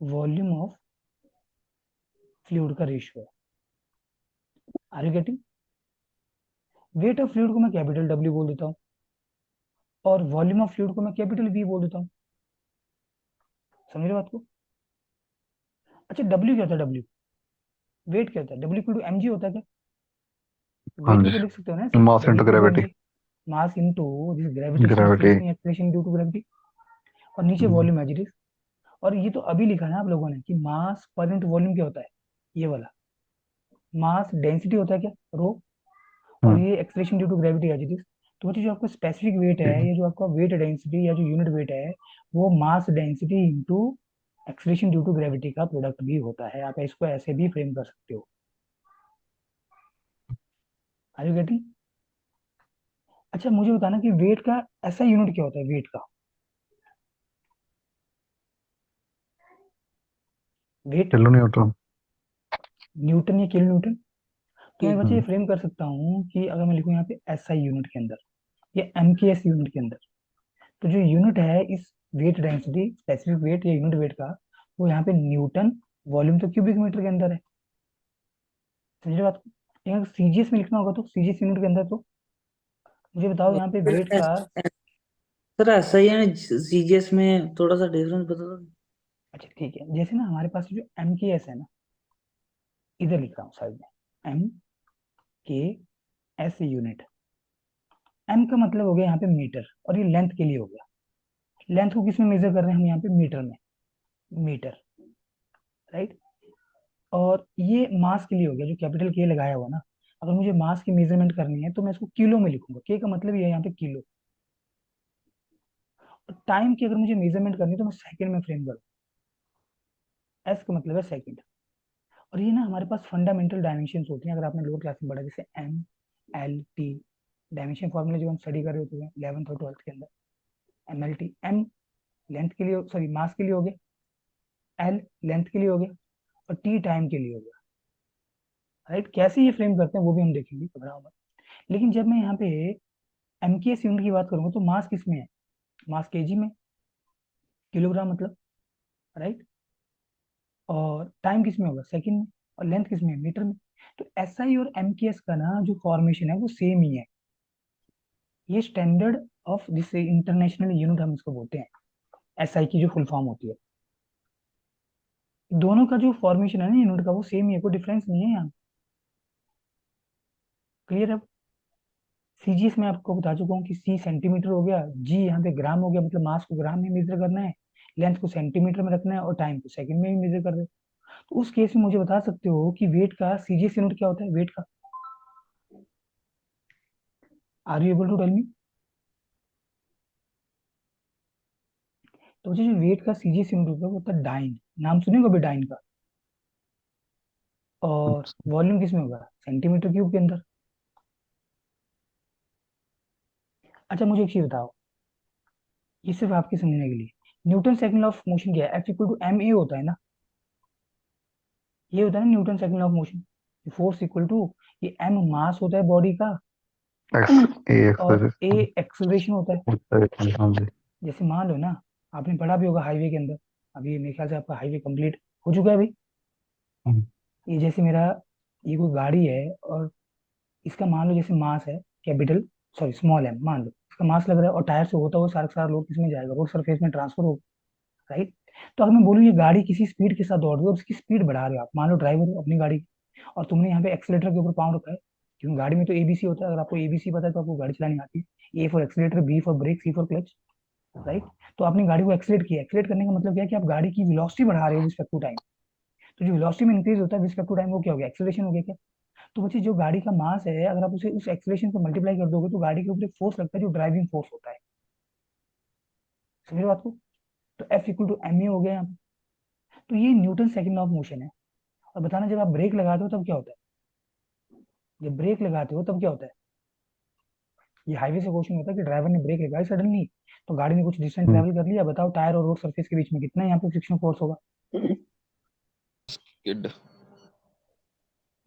volume of fluid का रेशियो है। Are you getting. Weight of fluid को मैं कैपिटल डब्ल्यू बोल देता हूँ, और वॉल्यूम ऑफ फ्लूइड को मैं कैपिटल वी बोल देता हूँ। समझ रहे बात को। अच्छा डब्ल्यू क्या होता है, डब्ल्यू वेट क्या होता है, डब्ल्यू टू एम जी होता है क्या, हाँ वेट भी जी, तो लिख सकते हो ना ऐसे, mass W into two M gravity. जी, mass into this gravitational gravity. Force acceleration due to gravity, और नीचे वॉल्यूम एज इट इज। और ये तो अभी लिखा है ना आप लोगों ने कि मास पर यूनिट वॉल्यूम क्या होता है, ये वाला। मास डेंसिटी होता है क्या, रो, और हम्म ये acceleration due to gravity as it is. तो बच्चे जो आपका स्पेसिफिक वेट है, ये जो आपका वेट डेंसिटी या जो यूनिट वेट है, वो mass density into acceleration due to gravity का प्रोडक्ट भी होता है। आप इसको ऐसे भी फ्रेम कर सकते हो। Are you getting? अच्छा मुझे बताना कि वेट का ऐसा यूनिट क्या होता है, वेट का, वेट, किलो न्यूटन। न्यूटन या किलो न्यूटन। तो मैं बच्चे ये हम्म फ्रेम कर सकता हूँ कि अगर मैं लिखूँ यहाँ पे एसआई यूनिट के अंदर या एमकेएस यूनिट के अंदर, तो जो यूनिट है इस वेट डेंसिटी स्पेसिफिक वेट या यूनिट वेट का, वो यहाँ पे न्यूटन, वॉल्यूम तो क्यूबिक मीटर के अंदर है। समझे बात को? यहाँ सीजीएस में लिखना होगा तो सीजीएस यूनिट के अंदर, तो मुझे बताओ यहाँ पे वेट का। सर ऐसा ही है, सीजीएस में थोड़ा सा डिफरेंस बता दो। अच्छा ठीक है, जैसे ना हमारे पास जो एमकेएस है ना, इधर लिख रहा हूँ साइड में, एम के एस यूनिट। एम का मतलब हो गया यहाँ पे मीटर, और ये लेंथ के लिए हो गया। लेंथ को किस में मेजर कर रहे हैं हम यहाँ पे, मीटर में, मीटर, राइट। और ये मास के लिए हो गया, जो कैपिटल के लगाया हुआ ना। अगर मुझे मास की मेजरमेंट करनी है तो मैं इसको किलो में लिखूंगा, के का मतलब ये है यहाँ पे किलो। और टाइम की अगर मुझे मेजरमेंट करनी है तो मैं सेकंड में फ्रेम करूँ, एस का मतलब है सेकंड। और ये ना हमारे पास फंडामेंटल डायमेंशन होती हैं, अगर आपने लोअर क्लास में पढ़ा, जैसे एम एल टी, डायमेंशन फॉर्मूले जो हम स्टडी कर रहे होते हैं 11th और 12th के अंदर। M L T, M length के लिए, सॉरी मास के लिए हो गया, एल लेंथ के लिए हो गया, और टी टाइम के लिए हो गया, राइट। कैसे ये फ्रेम करते हैं वो भी हम देखेंगे, घबराओ मत। लेकिन जब मैं यहाँ पे एमकेएस यूनिट की बात करूंगा तो मास किस में है, मास केजी में, किलोग्राम मतलब, राइट। और टाइम किस में होगा, सेकंड में। और लेंथ किस में है, मीटर में। तो एसआई और एमकेएस का ना जो फॉर्मेशन है वो सेम ही है। ये स्टैंडर्ड ऑफ जिस इंटरनेशनल यूनिट हम इसको बोलते हैं, एसआई की जो फुल फॉर्म होती है। दोनों का जो फॉर्मेशन है ना यूनिट का, वो सेम ही है, कोई डिफरेंस नहीं है यहाँ। क्लियर है? सीजीएस में आपको बता चुका हूँ कि सी सेंटीमीटर हो गया, जी यहाँ पे ग्राम हो गया, मतलब मास को ग्राम में मेजर करना है, लेंथ को सेंटीमीटर में रखना है, और टाइम को सेकंड में भी मेजर कर दे। तो उस केस में मुझे बता सकते हो कि वेट का सीजीएस यूनिट क्या होता है, वेट का। Are you able to tell me? तो मुझे जो वेट का सीजीएस यूनिट होता है वो होता है डाइन। नाम सुने कभी डाइन का? और वॉल्यूम किस में होगा, सेंटीमीटर क्यूब के अंदर। अच्छा मुझे एक चीज बताओ, ये सिर्फ आपके समझने के लिए, न्यूटन सेकंड ऑफ मोशन क्या है, F equal to M A होता है ना, ये होता है ना Newton second of motion. Force equal to, ये एम मास होता है बॉडी का, एक्स ए और ए एक्सेलरेशन। एक्सेलरेशन होता है। एक्सेलरेशन हाँ जी। जैसे मान लो ना, आपने पढ़ा भी होगा हाईवे के अंदर, अभी मेरे ख्याल से आपका हाईवे कंप्लीट हो चुका है अभी। हम्म ये जैसे मेरा, ये कोई गाड़ी है, और इसका मान लो जैसे मास है कैपिटल, सॉरी स्मॉल है, मान लो इसका मास लग रहा है, और टायर से होता हुआ सारा का सारा लोड किसमें जाएगा, रोड सरफेस में ट्रांसफर होगा, राइट। तो अगर मैं बोलूँ ये गाड़ी किसी स्पीड के साथ दौड़ रही है, और उसकी स्पीड बढ़ा रहे हो आप, मान लो ड्राइवर हो अपनी गाड़ी की, और तुमने यहाँ पे एक्सीलेटर के ऊपर पाँव रखा है, क्योंकि गाड़ी में तो एबीसी होता है, अगर आपको एबीसी पता है तो आपको गाड़ी चलानी आती है, A for accelerator, B for brake, C for clutch, right. तो आपने गाड़ी को एक्सीलेट किया, एक्सीलेट करने का मतलब क्या है कि आप गाड़ी की वेलोसिटी बढ़ा रहे हो रिस्पेक्ट टू टाइम। तो जो वेलोसिटी में इंक्रीज होता है रिस्पेक्ट टू टाइम, वो क्या हो गया, एक्सीलरेशन हो गया क्या। तो बच्चे जो गाड़ी का मास है, अगर आप उसे उस एक्सीलरेशन से मल्टीप्लाई कर दोगे तो गाड़ी के ऊपर एक फोर्स लगता है जो ड्राइविंग फोर्स होता है। समझ बात को? तो F equal to M A हो गया यहाँ पे। तो ये न्यूटन सेकंड ऑफ मोशन है। और बताना, जब आप ब्रेक लगाते हो तब क्या होता है, जब ब्रेक लगाते हो तब क्या होता है। ये हाईवे से क्वेश्चन होता है कि ड्राइवर ने ब्रेक लगाई सडनली, तो गाड़ी ने कुछ डिस्टेंस हम्म ट्रेवल कर लिया, बताओ टायर और रोड सरफेस के बीच में कितना यहाँ पे फ्रिक्शन फोर्स होगा। किड।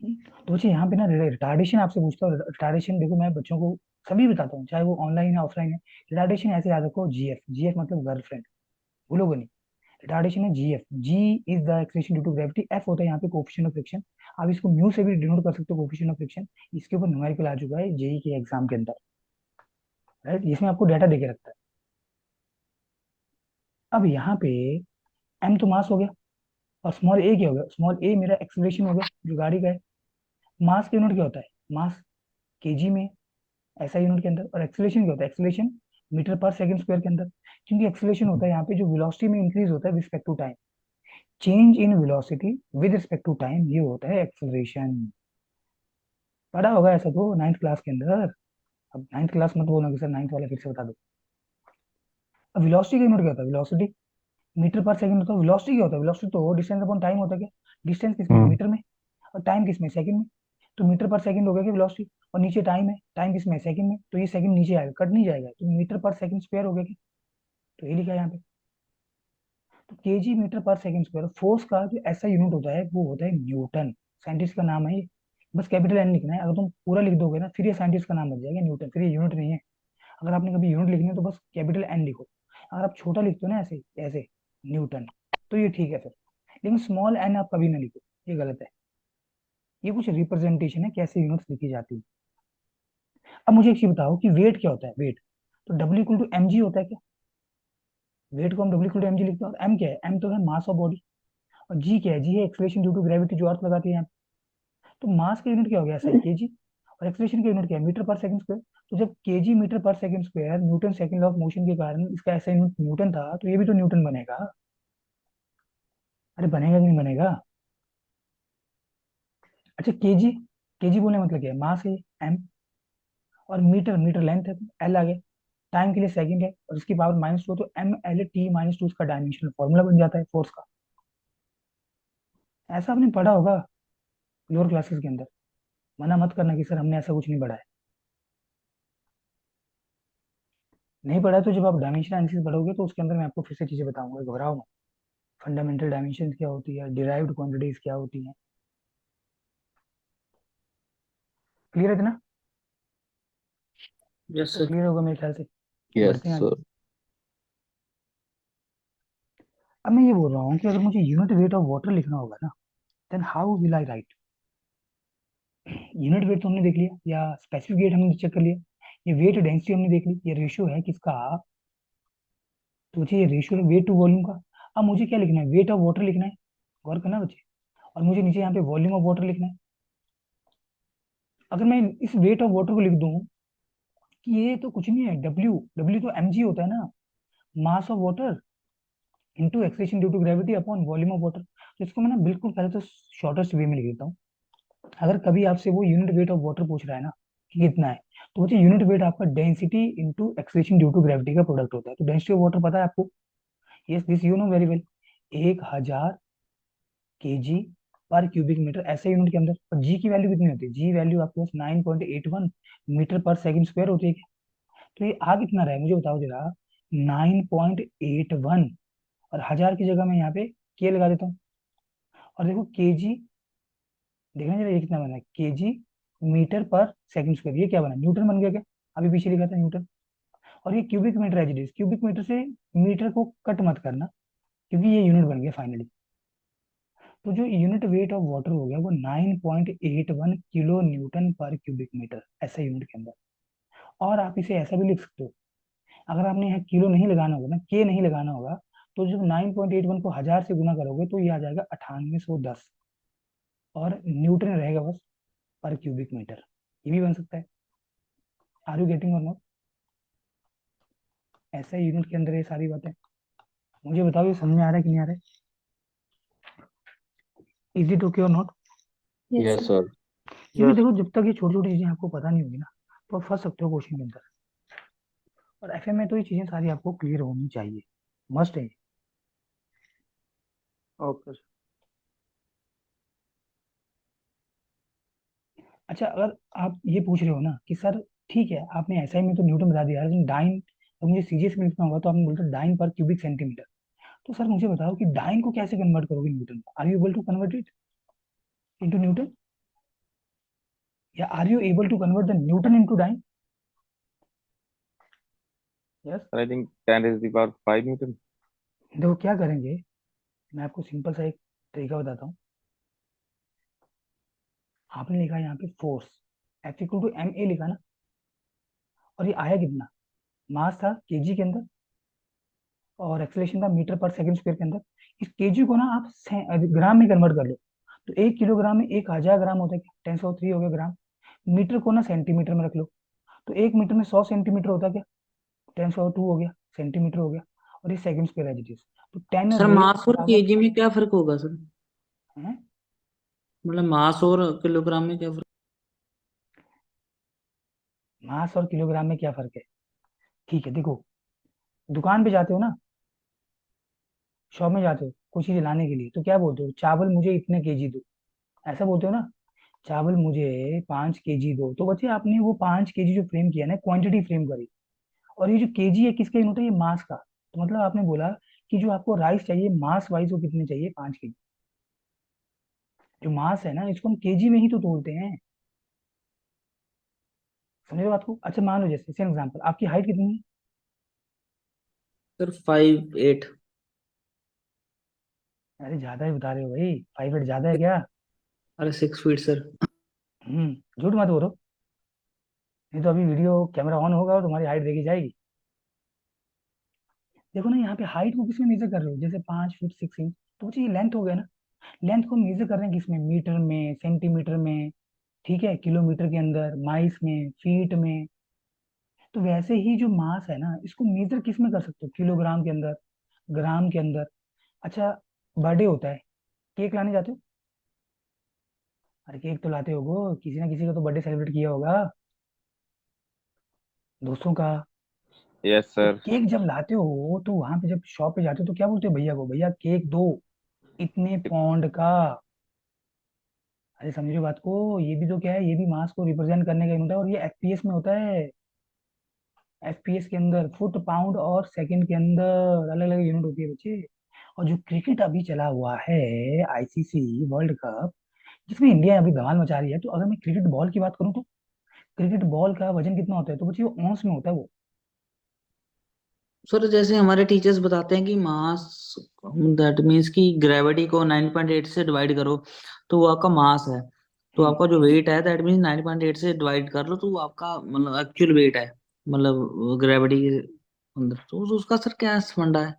तो बच्चे यहाँ पे ना रिटार्डेशन आपसे पूछता हूँ, रिटार्डेशन देखो मैं बच्चों को सभी बताता हूँ, चाहे वो ऑनलाइन है ऑफलाइन है। रिटार्डेशन ऐसे याद रखो, जीएफ, जीएफ मतलब गर्लफ्रेंड, भूलोगे नहीं। रिटार्डेशन है GF, G is the acceleration due to gravity, F होता है यहाँ पे कोफिशिएंट ऑफ फ्रिक्शन। आप इसको म्यू से भी डिनोट कर सकते हो, कोफिशिएंट ऑफ फ्रिक्शन। इसके ऊपर न्यूमेरिकल आ चुका है जेई के एग्जाम के अंदर, राइट, जिसमें आपको डाटा देके रखता है। अब यहाँ पे एम तो मास हो गया, और स्मॉल ए क्या हो गया, स्मॉल ए मेरा एक्सेलरेशन हो गया जो गाड़ी का है। मास का यूनिट क्या होता है, मास केजी में, ऐसा यूनिट के अंदर। और एक्सेलरेशन क्या होता है, एक्सेलरेशन मीटर पर सेकंड स्क्वायर के अंदर। क्योंकि एक्सेलरेशन होता है यहाँ पे जो वेलोसिटी में इंक्रीज होता है respect to time, change in velocity with respect to time, ये होता है एक्सेलरेशन। पढ़ा होगा ऐसा तो नाइन्थ क्लास के अंदर। अब नाइन्थ क्लास मत बोलना कि सर नाइन्थ वाला फिर से बता दो। अब वेलोसिटी का यूनिट क्या होता है? वेलोसिटी मीटर पर सेकंड होता है। वेलोसिटी क्या होता है? वेलोसिटी तो डिस्टेंस अपॉन टाइम होता है क्या? डिस्टेंस किसमें? हम्म मीटर में। और टाइम किसमें? सेकंड में। तो मीटर पर सेकंड हो गया कि वेलोसिटी। और नीचे टाइम है, टाइम किसमें? सेकंड में। तो ये सेकंड नीचे आएगा, कट नहीं जाएगा, तो मीटर पर सेकंड स्क्वायर हो गया क्या? तो ये लिखा है यहाँ पे। तो केजी मीटर पर सेकंड स्क्वायर। फोर्स का जो ऐसा यूनिट होता है वो होता है न्यूटन। साइंटिस्ट का नाम है ये। बस कैपिटल एन लिखना है। अगर तुम पूरा लिख दोगे ना फिर ये साइंटिस्ट का नाम बन जाएगा न्यूटन, फिर ये यूनिट नहीं है। अगर आपने कभी यूनिट लिखनी है तो बस कैपिटल एन लिखो। अगर आप छोटा लिखते हो ना ऐसे ऐसे न्यूटन, तो ये ठीक है फिर। लेकिन स्मॉल एन आप कभी ना लिखो, ये गलत है। ये कुछ रिप्रेजेंटेशन है कैसे यूनिट्स लिखी जाती है। अब मुझे एक चीज बताओ कि वेट क्या होता है? वेट तो W equal to M G होता है क्या? वेट को हम W equal to M G लिखते हैं। और एम क्या है? एम तो है मास ऑफ बॉडी। और जी क्या है? जी है एक्सलेशन ड्यू टू ग्रेविटी, जो अर्थ लगाती है यहाँ पे। तो मास का यूनिट क्या हो गया? ऐसा केजी। और एक्सलेशन का यूनिट क्या है? मीटर पर सेकंड स्क्वायर। तो जब केजी मीटर पर second square Newton second law of motion के कारण इसका ऐसा यूनिट न्यूटन था, तो ये भी तो न्यूटन बनेगा। अरे बनेगा कि नहीं बनेगा? अच्छा केजी, केजी बोलने का मतलब क्या है? मास है एम। और मीटर, मीटर लेंथ है तो एल आ गया। टाइम के लिए सेकंड है और इसकी पावर -2, तो एम एल टी -2 इसका डायमेंशनल फॉर्मूला बन जाता है फोर्स का। ऐसा आपने पढ़ा होगा लोअर क्लासेस के अंदर। मना मत करना कि सर हमने ऐसा कुछ नहीं पढ़ा है। नहीं पढ़ा है तो जब आप डायमेंशन एनालिसिस पढ़ोगे तो उसके अंदर मैं आपको फिर से चीजें बताऊंगा, घबराओ मत। फंडामेंटल डायमेंशन क्या होती है, डिराइव्ड क्वांटिटीज क्या होती हैं। क्लियर है ना? यस तो सर। क्लियर होगा मेरे ख्याल से। यस बढ़ते हैं आगे। सर। अब मैं ये बोल रहा हूँ कि अगर मुझे यूनिट वेट ऑफ वाटर लिखना होगा ना, then how will I write? Unit weight तो हमने देख लिया, या स्पेसिफिक वेट हमने चेक कर लिया, ये वेट डेंसिटी हमने देख ली, ये रेशियो है किसका? तो मुझे ये रेशियो है वेट टू वॉल्यूम का। अब मुझे क्या लिखना है? वेट ऑफ वाटर लिखना है। गौर करना बच्चे। और मुझे नीचे यहाँ पे वॉल्यूम ऑफ वाटर लिखना है। अगर मैं इस वेट ऑफ वाटर को लिख दूं कि ये तो कुछ नहीं है, डब्ल्यू डब्ल्यू तो एम जी होता है ना, mass of water into acceleration due to gravity upon volume of water. तो इसको मैं ना बिल्कुल पहले तो शॉर्टेस्ट वे में लिख देता हूँ। अगर कभी आपसे वो यूनिट वेट ऑफ वाटर पूछ रहा है ना कि कितना है, तो वो यूनिट वेट आपका density into acceleration due to gravity का प्रोडक्ट होता है। तो डेंसिटी ऑफ वाटर पता है आपको? Yes this you know very well. 1000 KG per cubic metre, ऐसे यूनिट के अंदर। और जी की वैल्यू कितनी होती है? जी वैल्यू आपके पास 9.81 मीटर पर सेकंड स्क्वायर होती है क्या? तो ये आ कितना रहा है मुझे बताओ जरा। 9.81। और हजार की जगह मैं यहाँ पे के लगा देता हूँ। और देखो केजी, देखना जरा ये कितना बना है? केजी मीटर पर सेकंड स्क्वायर, ये क्या बना? न्यूटन बन गया क्या? अभी पीछे लिखा था न्यूटन। और ये cubic metre as it is, cubic metre से मीटर को कट मत करना, क्योंकि ये यूनिट बन गया फाइनली। तो जो यूनिट वेट ऑफ वाटर हो गया वो 9.81 किलो न्यूटन पर क्यूबिक मीटर, ऐसा यूनिट के अंदर। और आप इसे ऐसा भी लिख सकते हो, अगर आपने यहाँ किलो नहीं लगाना होगा ना, के नहीं लगाना होगा, तो जब 9.81 को हजार से गुना करोगे तो ये आ जाएगा 9810। और न्यूटन रहेगा बस पर क्यूबिक मीटर। ये भी बन सकता है। Are you getting or not? ऐसा यूनिट के अंदर ये सारी बातें। मुझे बताओ ये समझ में आ रहा है कि नहीं आ रहा है? इज इट ओके और not? Yes yes sir. Sir. क्योंकि यस। देखो जब तक ये छोटी छोटी चीजें आपको पता नहीं होगी ना, तो आप फंस सकते हो क्वेश्चन के अंदर। और एफएम में तो ये चीजें सारी आपको क्लियर होनी चाहिए, मस्ट है। Okay sir. अच्छा अगर आप ये पूछ रहे हो ना कि सर ठीक है आपने एसआई में तो न्यूटन बता दिया, लेकिन डाइन, तो मुझे सीजीएस में लिखना होगा तो आपने बोलते डाइन पर क्यूबिक सेंटीमीटर। तो सर मुझे बताओ कि डाइन को कैसे कन्वर्ट करोगे newton? Are you able to convert it into newton? या are you able to convert the newton into dyne? Yes. I think 10⁵ newton. देखो क्या करेंगे, मैं आपको सिंपल सा एक तरीका बताता हूँ। आपने लिखा यहाँ पे force, F equal to M A लिखा ना, और ये आया कितना? मास था केजी के अंदर, और एक्सेलरेशन था मीटर पर सेकंड स्क्वायर के अंदर। इस केजी को ना आप ग्राम में कन्वर्ट कर लो, तो 1 किलोग्राम में 1000 ग्राम होता है क्या? 10³ हो गया ग्राम। मीटर को ना सेंटीमीटर में रख लो, तो 1 मीटर में 100 सेंटीमीटर होता है क्या? 10⁻² हो गया, सेंटीमीटर हो गया। और ये second square as it is. तो टेन सर रेज मास और पावर केजी में क्या फर्क होगा सर? है। मतलब मास और किलोग्राम में क्या फर्क? मास और किलोग्राम में क्या फर्क है? ठीक है, देखो, दुकान पे जाते हो ना, शॉप में जाते हो कुछ चीज लाने के लिए, तो क्या बोलते हो? चावल मुझे इतने केजी दो, ऐसा बोलते हो ना। चावल मुझे 5 केजी दो, तो बच्चे आपने वो 5 केजी जो फ्रेम किया ना, क्वांटिटी फ्रेम करी। और ये जो केजी है किसका यूनिट है? ये मास का। तो मतलब आपने बोला कि जो आपको राइस चाहिए मास वाइज वो कितने चाहिए? 5 केजी। जो मास है ना, इसको हम केजी में ही तो तोलते हैं। समझे बात को? अच्छा मान लो, जैसे सेम एग्जांपल, आपकी हाइट कितनी है? सर 5'8"। अरे ज्यादा ही बता रहे हो भाई, 5 फीट ज्यादा है क्या? अरे 6 फीट सर। झूठ मत बोलो, नहीं तो अभी वीडियो कैमरा ऑन होगा और तुम्हारी हाइट देखी जाएगी। देखो ना, यहाँ पे हाइट को किसमें मेजर कर रहे हो? जैसे 5 फीट 6 इंच, तो ये लेंथ हो गया ना। लेंथ को मेजर कर रहे हैं किसमें? मीटर में, सेंटीमीटर में, ठीक है, किलोमीटर के अंदर, माइल्स में, फीट में। तो वैसे ही जो मास है ना, इसको मेजर किस में कर सकते हो? किलोग्राम के अंदर, ग्राम के अंदर। अच्छा, बर्थडे होता है, केक लाने जाते हो? अरे केक तो लाते होगो, किसी ना किसी का तो बर्थडे सेलिब्रेट किया होगा, दोस्तों का। यस तो सर। केक जब लाते हो तो वहां पे जब शॉप पे जाते हो तो क्या बोलते हो भैया को? भैया केक दो, इतने पौंड का। अरे समझो बात को, ये भी तो क्या है, ये भी मास को रिप्रेजेंट करने का यूनिट है, और ये एफपीएस में होता है। एफपीएस के अंदर फुट, पाउंड और सेकंड के अंदर अलग अलग यूनिट होती है बच्चे। और जो क्रिकेट अभी चला हुआ है, आईसीसी वर्ल्ड कप, जिसमें इंडिया अभी धमाल मचा रही है, तो अगर मैं क्रिकेट बॉल की बात करूं तो क्रिकेट बॉल का वजन कितना होता है? तो बच्चे वो ऑन्स में होता है वो। सर जैसे हमारे टीचर्स बताते हैं कि मास, दैट मीन्स कि ग्रेविटी को 9.8 से डिवाइड करो तो वो आपका मास है। तो हम्म, आपका जो वेट है दैट मीन्स 9.8 से डिवाइड कर लो तो वो आपका मतलब एक्चुअल वेट है, मतलब ग्रेविटी के अंदर। तो उसका सर क्या फंडा है?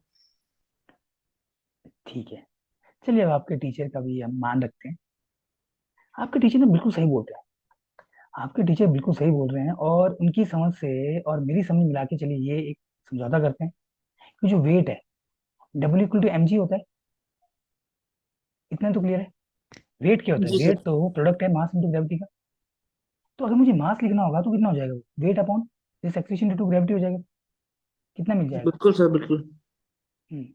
ठीक है, चलिए अब आपके टीचर का भी हम मान रखते हैं। आपके टीचर ना बिल्कुल सही बोलते हैं, आपके टीचर बिल्कुल सही बोल रहे हैं, और उनकी समझ से और मेरी समझ मिला के चलिए ये एक समझौता करते हैं कि जो वेट है, W = mg होता है। इतना तो क्लियर है। वेट क्या होता है? जी वेट सर। तो प्रोडक्ट है मास इंटू ग्रेविटी का। तो अगर मुझे मास लिखना होगा तो कितना हो जाएगा? Weight upon this acceleration due to gravity हो जाएगा। कितना मिल जाएगा? बिल्कुल सर बिल्कुल। हम्म,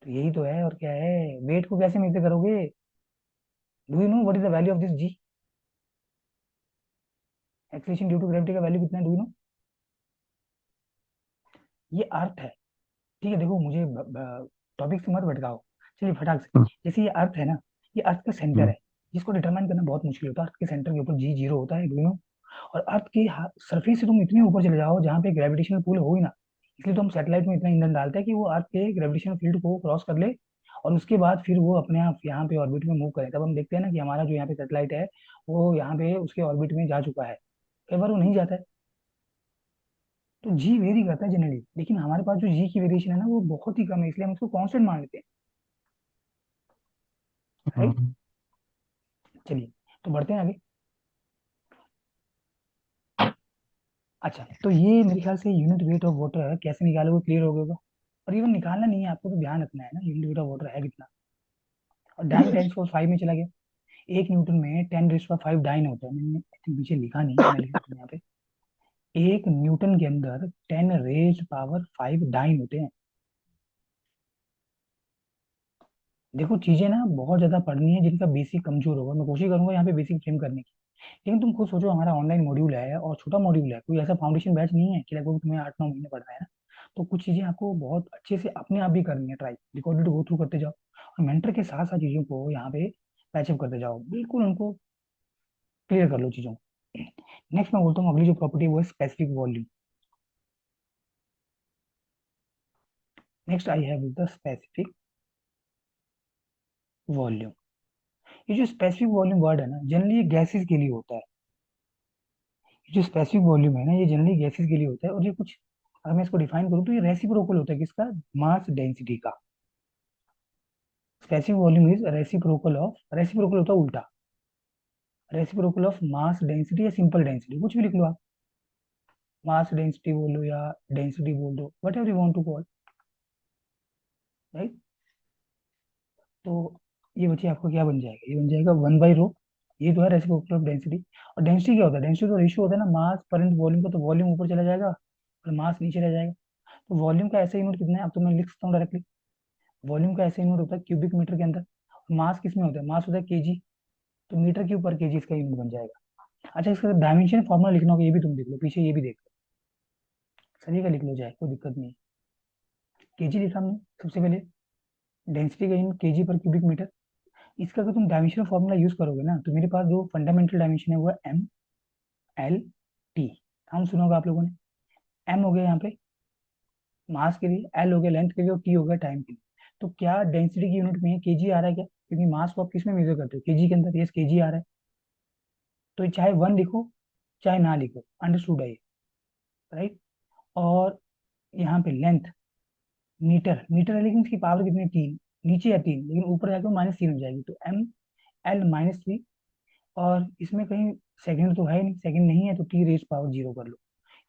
तो यही तो है, और क्या है? वेट को कैसे मेजर करोगे? Do you know what is the value of this G? Acceleration due to gravity का वैल्यू कितना है? Do you know? ये अर्थ है, ठीक है। देखो मुझे टॉपिक से मत भटकाओ, चलिए फटाक से। हम्म, जैसे ये अर्थ है ना, ये अर्थ का सेंटर हम्म, है, जिसको डिटरमाइन करना बहुत मुश्किल होता है। अर्थ के सेंटर के ऊपर जी जीरो होता है, डू यू नो? और अर्थ की सरफेस से तुम इतने ऊपर चले जाओ जहाँ पे ग्रेविटेशनल पुल हो ही ना, इसलिए तो हम सैटेलाइट में इतना ईंधन डालते हैं कि वो अर्थ के ग्रेविटेशनल फील्ड को क्रॉस कर ले, और उसके बाद फिर वो अपने आप यहाँ पे ऑर्बिट में मूव करे। तब हम देखते हैं ना कि हमारा जो यहाँ पे सैटेलाइट है वो यहाँ पे उसके ऑर्बिट में जा चुका है। कई बार वो नहीं जाता है, तो जी वेरी करता है जनरली, लेकिन हमारे पास जो जी की वेरिएशन है ना वो बहुत ही कम है, इसलिए हम उसको कांस्टेंट मान लेते हैं, राइट? हम्म, चलिए, तो बढ़ते हैं आगे। अच्छा, तो ये मेरे ख्याल से यूनिट वेट ऑफ वाटर कैसे निकालोगे क्लियर हो गया होगा। और इवन निकालना नहीं है आपको, तो ध्यान रखना है ना यूनिट वेट ऑफ वाटर है कितना। और डाइन 10⁵ में चला गया। 1 न्यूटन में 10⁵ डाइन होता है। मैंने I think पीछे लिखा नहीं है, मैं लिख देता हूँ यहाँ पे। 1 न्यूटन के अंदर 10⁵ डाइन होते हैं। देखो चीजें ना बहुत ज्यादा पढ़नी है जिनका बेसिक कमजोर होगा, मैं कोशिश करूंगा यहाँ पे बेसिक फ्रेम करने की। लेकिन तुम खुद सोचो, हमारा ऑनलाइन मॉड्यूल है और छोटा मॉड्यूल है, कोई ऐसा फाउंडेशन बैच नहीं है कि लगभग तुम्हें 8 9 महीने पढ़ना है ना। तो कुछ चीजें आपको बहुत अच्छे से अपने आप भी करनी है, ट्राई रिकॉर्डेड गो थ्रू करते जाओ, और मेंटर के साथ साथ चीजों को यहाँ पे पैचअप करते जाओ, बिल्कुल उनको क्लियर कर लो चीजों को। नेक्स्ट मैं बोलता हूँ अगली जो प्रॉपर्टी वो है specific volume. Next I have the specific volume. ये जो स्पेसिफिक वॉल्यूम वर्ड है ना, जनरली ये गैसेस के लिए होता है। ये जो स्पेसिफिक वॉल्यूम है ना, ये जनरली गैसेस के लिए होता है, और ये कुछ, अगर मैं इसको डिफाइन करूँ तो ये रेसिप्रोकल होता है किसका? मास डेंसिटी का। Specific volume is reciprocal of, reciprocal होता है उल्टा, रेसिप्रोकल ऑफ मास डेंसिटी या सिंपल डेंसिटी, कुछ भी लिख लो आप। मास डेंसिटी बोलो या डेंसिटी बोल दो, whatever you want to call, right? तो ये बच्चे आपको क्या बन जाएगा? ये बन जाएगा 1/ρ ये तो है रेसिप्रोकल ऑफ डेंसिटी। और डेंसिटी क्या होता है? डेंसिटी तो रेशियो होता है ना मास पर वॉल्यूम का, तो वॉल्यूम ऊपर चला जाएगा और मास नीचे रह जाएगा। तो वॉल्यूम का ऐसा यूनिट कितना है, अब तो मैं लिख सकता हूँ डायरेक्टली। वॉल्यूम का ऐसा यूनिट होता है क्यूबिक मीटर के अंदर। मास किस में होता है? मास होता है केजी, तो मीटर क्यूब पर केजी इसका यूनिट बन जाएगा। अच्छा, इसका डायमेंशन फॉर्मूला लिखना होगा, ये भी तुम देख लो, पीछे ये भी देख लो, सभी का लिख लो जाए, कोई दिक्कत नहीं है। केजी लिखा हमने सबसे पहले, डेंसिटी का unit KG per cubic metre. इसका अगर तुम डायमेंशन फॉर्मूला यूज करोगे ना, तो मेरे पास जो फंडामेंटल डायमेंशन है वो है एम एल टी। हम सुना होगा आप लोगों ने। एम हो गया यहाँ पे मास के लिए, एल हो गया लेंथ के लिए, और टी हो गया टाइम के लिए। तो क्या डेंसिटी की यूनिट में है केजी आ रहा है क्या? क्योंकि मास को आप किस में मेजर करते हो? केजी के अंदर। यस, केजी आ रहा है। तो चाहे वन लिखो चाहे ना लिखो, अंडरस्टूड है ये, राइट। और यहाँ पे लेंथ मीटर, मीटर है लेकिन इसकी पावर कितनी है? 3। नीचे है 3 लेकिन ऊपर जाके -3 हो जाएगी, तो एम एल -3। और इसमें कहीं सेकंड तो है नहीं, सेकंड नहीं है, तो टी रेज पावर 0 कर लो।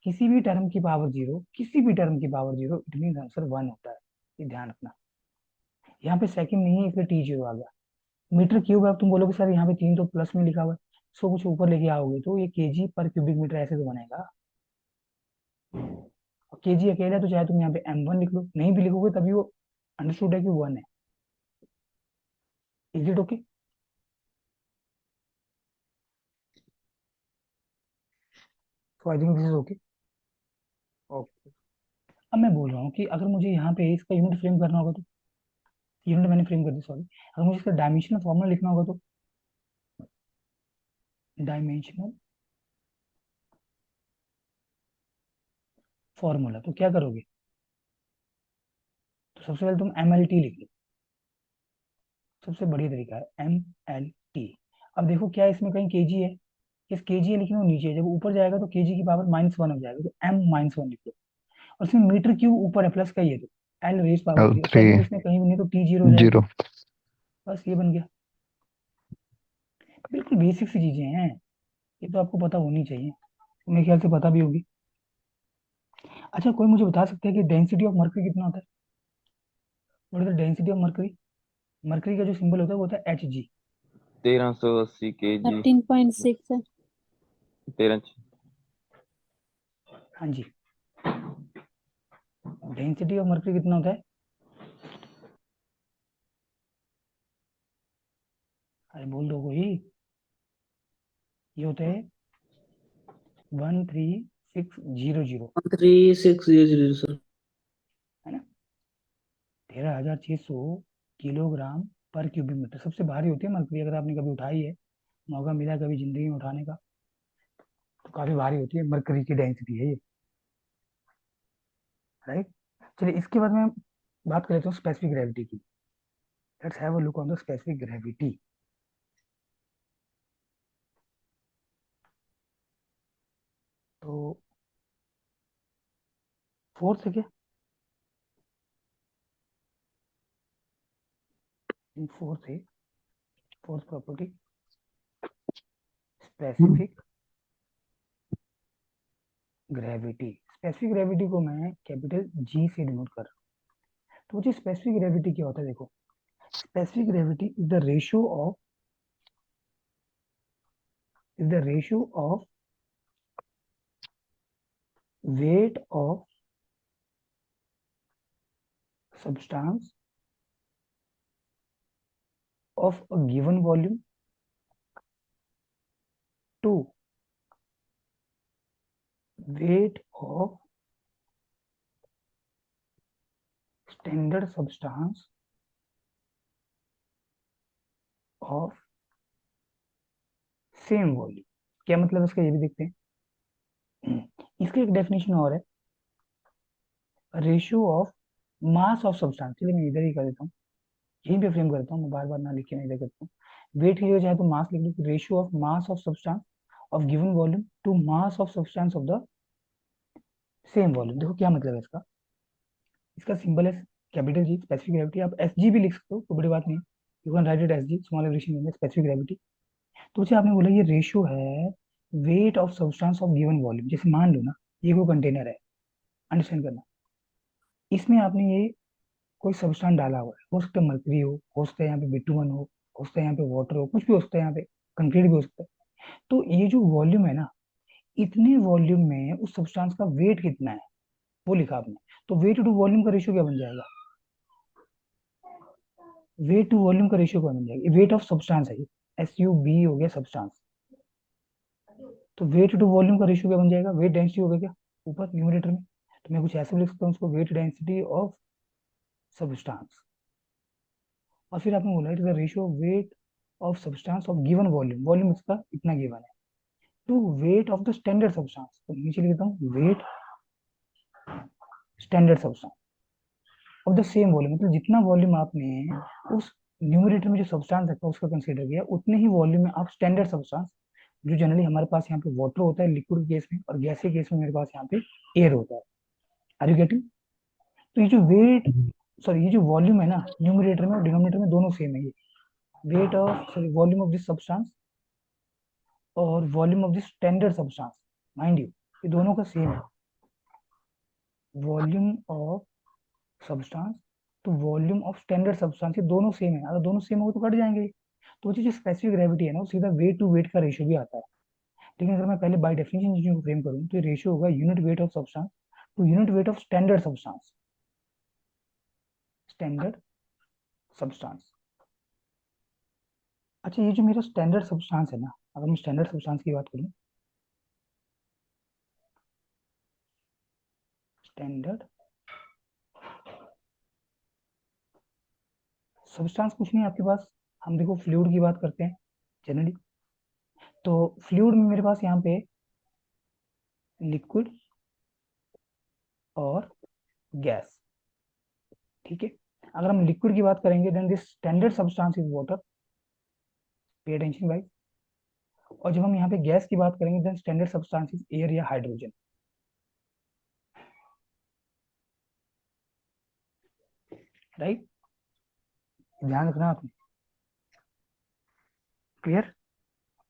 किसी भी टर्म की पावर 0, किसी भी टर्म की पावर 0, इट मीन आंसर 1 होता है। ये ध्यान रखना। यहाँ पे सेकंड नहीं है, इसलिए टी 0 आ गया। मीटर क्यूब है, अब तुम बोलोगे सर यहाँ पे 3 तो प्लस में लिखा हुआ है, सो कुछ ऊपर लेके आओगे तो ये केजी पर क्यूबिक मीटर ऐसे तो बनेगा। और केजी अकेला है तो चाहे तुम यहाँ पे m1 लिख लो, नहीं भी लिखोगे तभी वो अंडरस्टूड है कि 1 है। Is it okay? So I think this is okay. Okay, अब मैं बोल रहा हूँ कि अगर मुझे यहाँ पे इसका यूनिट फ्रेम करना होगा तो, यूनिट मैंने फ्रेम कर दी सॉरी, अगर मुझे इसका डायमेंशनल फॉर्मूला लिखना होगा तो, डायमेंशनल फॉर्मूला तो क्या करोगे? तो सबसे पहले तुम एम एल टी लिख लो, सबसे बढ़िया तरीका है एम एल टी। अब देखो क्या इसमें कहीं केजी है? इस केजी है लेकिन वो नीचे है, जब ऊपर जाएगा तो केजी की पावर -1 हो जाएगा, तो एम -1 लिख लो। और इसमें मीटर क्यूब ऊपर है, प्लस का ही है, तो L raise power 3। L3 second इसमें कहीं भी नहीं, तो टी 0 हो जाएगा। 0। बस ये बन गया। बिल्कुल बेसिक सी चीजें हैं, ये तो आपको पता होनी चाहिए, मेरे ख्याल से पता भी होगी। अच्छा, कोई मुझे बता सकता है कि डेंसिटी ऑफ मर्करी कितना होता है? What is the density of mercury? Mercury का जो सिंबल होता है वो होता है Hg। 1380 kg। 13.6 है। 13। हाँ जी, डेंसिटी ऑफ मर्करी कितना होता है? अरे बोल दो कोई। ये होता है 13600, 3600 सर। है ना? 13,600 किलोग्राम पर क्यूबिक मीटर। सबसे भारी होती है मरकरी, अगर आपने कभी उठाई है, मौका मिला कभी जिंदगी में उठाने का, तो काफी भारी होती है मरकरी की डेंसिटी है ये, राइट। चलिए इसके बाद में बात कर लेते हैं स्पेसिफिक ग्रेविटी की। Let's have a look on the specific gravity. तो फोर्थ है क्या? फोर्थ है, fourth property, specific gravity. Specific gravity को मैं कैपिटल जी से डिनोट कर रहा हूँ। तो मुझे स्पेसिफिक ग्रेविटी क्या होता है? देखो, specific gravity is the ratio of weight of substance of a given volume to weight of standard substance of same volume. क्या मतलब इसका, ये भी देखते हैं। इसका एक डेफिनेशन और है, ratio of mass of substance. चलिए मैं इधर ही कर देता हूँ, यहीं पे फ्रेम करता हूँ, मैं बार बार ना लिख के मैं इधर करता हूँ। वेट की जगह चाहे तो मास लिख लो, ratio of mass of substance of given volume to mass of substance of the same volume. देखो क्या मतलब है इसका। इसका सिंबल है कैपिटल जी, स्पेसिफिक ग्रेविटी। आप एस जी भी लिख सकते हो, कोई बड़ी बात नहीं है, you can write it S G, small abbreviation में स्पेसिफिक ग्रेविटी। तो उसे आपने बोला ये रेशियो है weight of substance of given volume. जैसे मान लो ना, ये कोई कंटेनर है, अंडरस्टैंड करना, इसमें आपने ये कोई सब्सटेंस डाला हुआ है, हो सकता है मर्करी हो सकता है यहाँ पे बिटुमन हो सकता है यहाँ पे वाटर हो, कुछ भी हो सकता है यहाँ पे, कंक्रीट भी हो सकता है। तो ये जो वॉल्यूम है ना, इतने वॉल्यूम में उस सब्सटेंस का वेट कितना है वो लिखा आपने। तो वेट टू वॉल्यूम का रेशियो क्या बन जाएगा? वेट टू वॉल्यूम का रेशियो क्या बन जाएगा? वेट ऑफ सब्सटेंस है, SUB हो गया सब्सटेंस। तो वेट टू वॉल्यूम का रेशियो क्या बन जाएगा? वेट डेंसिटी हो गया क्या ऊपर न्यूमरेटर में? तो मैं कुछ ऐसे भी लिख सकता हूँ उसको, वेट डेंसिटी ऑफ सब्सटेंस। और फिर आपने बोला it is the ratio of weight of substance of given volume, volume इसका इतना गिवन है, to weight of the standard substance. तो नीचे लिखता हूँ weight standard substance of the same volume, मतलब जितना वॉल्यूम आपने उस न्यूमरेटर में जो सब्सटेंस रखा उसका कंसीडर किया, उतने ही वॉल्यूम में आप स्टैंडर्ड सब्सटेंस, जो जनरली हमारे पास यहाँ पे वाटर होता है लिक्विड केस में, और गैसीय केस में मेरे पास यहाँ पे एयर होता है। Are you getting? तो ये जो वेट, सॉरी ये जो वॉल्यूम है ना, न्यूमरेटर में और डिनोमिनेटर में दोनों सेम है। ये weight of, sorry volume of this substance और volume of this standard substance, mind you ये दोनों का सेम है। वॉल्यूम ऑफ सब्सटेंस तो वॉल्यूम ऑफ स्टैंडर्ड सब्सटेंस, ये दोनों सेम है। अगर दोनों सेम हो तो कट जाएंगे। तो वो जो स्पेसिफिक ग्रेविटी है ना, वो सीधा वेट टू वेट का रेशियो भी आता है। लेकिन अगर मैं पहले बाय डेफिनेशन चीजों को फ्रेम करूँ तो ये रेशियो होगा unit weight of substance to unit weight of standard substance, standard substance. अच्छा ये जो मेरा स्टैंडर्ड सब्सटेंस है ना, अगर मैं स्टैंडर्ड सब्सटेंस की बात करूँ, स्टैंडर्ड सब्सटेंस कुछ नहीं है आपके पास। हम देखो फ्लूइड की बात करते हैं जनरली, तो फ्लूइड में मेरे पास यहाँ पे लिक्विड और गैस, ठीक है। अगर हम लिक्विड की बात करेंगे then this standard substance is water, pay attention guys. और जब हम यहाँ पे गैस की बात करेंगे then standard substance is air या हाइड्रोजन, राइट। ध्यान रखना आपने, क्लियर।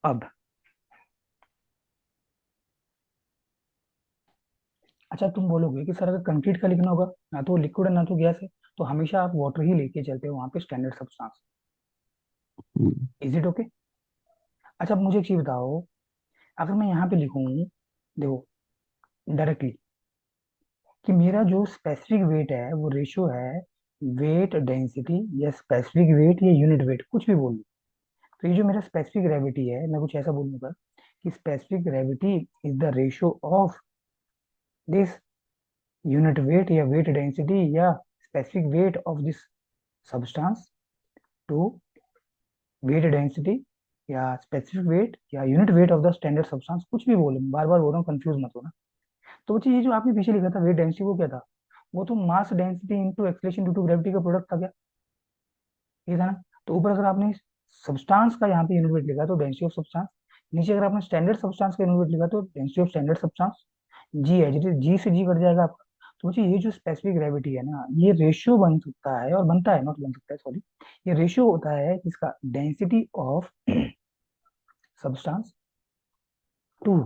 अब अच्छा तुम बोलोगे कि सर अगर कंक्रीट का लिखना होगा, ना तो लिक्विड है ना तो गैस है, तो हमेशा आप वाटर ही लेके चलते हो वहां पे standard substance, is it okay? अच्छा अब मुझे एक चीज बताओ, अगर मैं यहाँ पे लिखूं, देखो डायरेक्टली, कि मेरा जो स्पेसिफिक वेट है वो रेशियो है वेट डेंसिटी या स्पेसिफिक वेट या यूनिट वेट, कुछ भी बोल लो। तो ये जो मेरा स्पेसिफिक ग्रेविटी है, मैं कुछ ऐसा बोलूंगा कि specific gravity is the ratio of this unit weight या वेट डेंसिटी या specific weight of this substance to weight density या स्पेसिफिक वेट या unit weight of the standard substance, कुछ भी बोलो, बार बार बोल रहा हूँ, कंफ्यूज मत होना। तो वो चीज ये जो आपने पीछे लिखा था वेट डेंसिटी, वो क्या था? वो तो mass density into acceleration due to gravity का प्रोडक्ट था क्या? ये था ना। तो ऊपर अगर आपने सब्सटेंस का यहाँ पे यूनिट वेट लिखा तो डेंसिटी ऑफ सब्सटेंस, नीचे अगर आपने स्टैंडर्ड सब्सटेंस का यूनिट वेट लिखा तो डेंसिटी ऑफ स्टैंडर्ड सब्सटेंस। जी है, जी से जी कट जाएगा आपका। तो मुझे ये जो स्पेसिफिक ग्रेविटी है ना, ये रेशियो बन सकता है, और बनता है, नॉट बन सकता है सॉरी, ये रेशियो होता है किसका? Density of substance to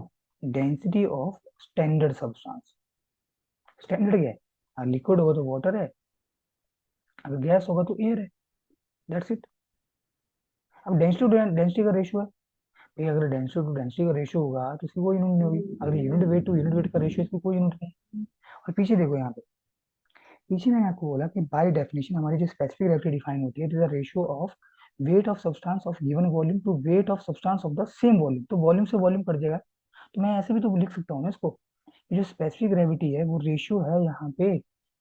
density of standard substance. Standard क्या है? अगर लिक्विड होगा तो वाटर है, अगर गैस होगा तो एयर है, दैट्स इट। अब डेंसिटी टू डेंसिटी का रेशियो है भाई, अगर डेंसिटी टू डेंसिटी का रेशियो होगा तो इसकी कोई यूनिट नहीं होगी, अगर unit weight to unit weight का रेशियो, इसकी कोई यूनिट नहीं। और पीछे देखो यहाँ पे, पीछे मैंने आपको बोला कि बाय डेफिनेशन हमारी जो स्पेसिफिक ग्रेविटी डिफाइन होती है, it is the ratio of weight of substance of given volume to weight of substance of the same volume. तो वॉल्यूम से वॉल्यूम कट जाएगा, तो मैं ऐसे भी तो लिख सकता हूँ ना इसको, ये जो स्पेसिफिक ग्रेविटी है वो रेशियो है यहाँ पे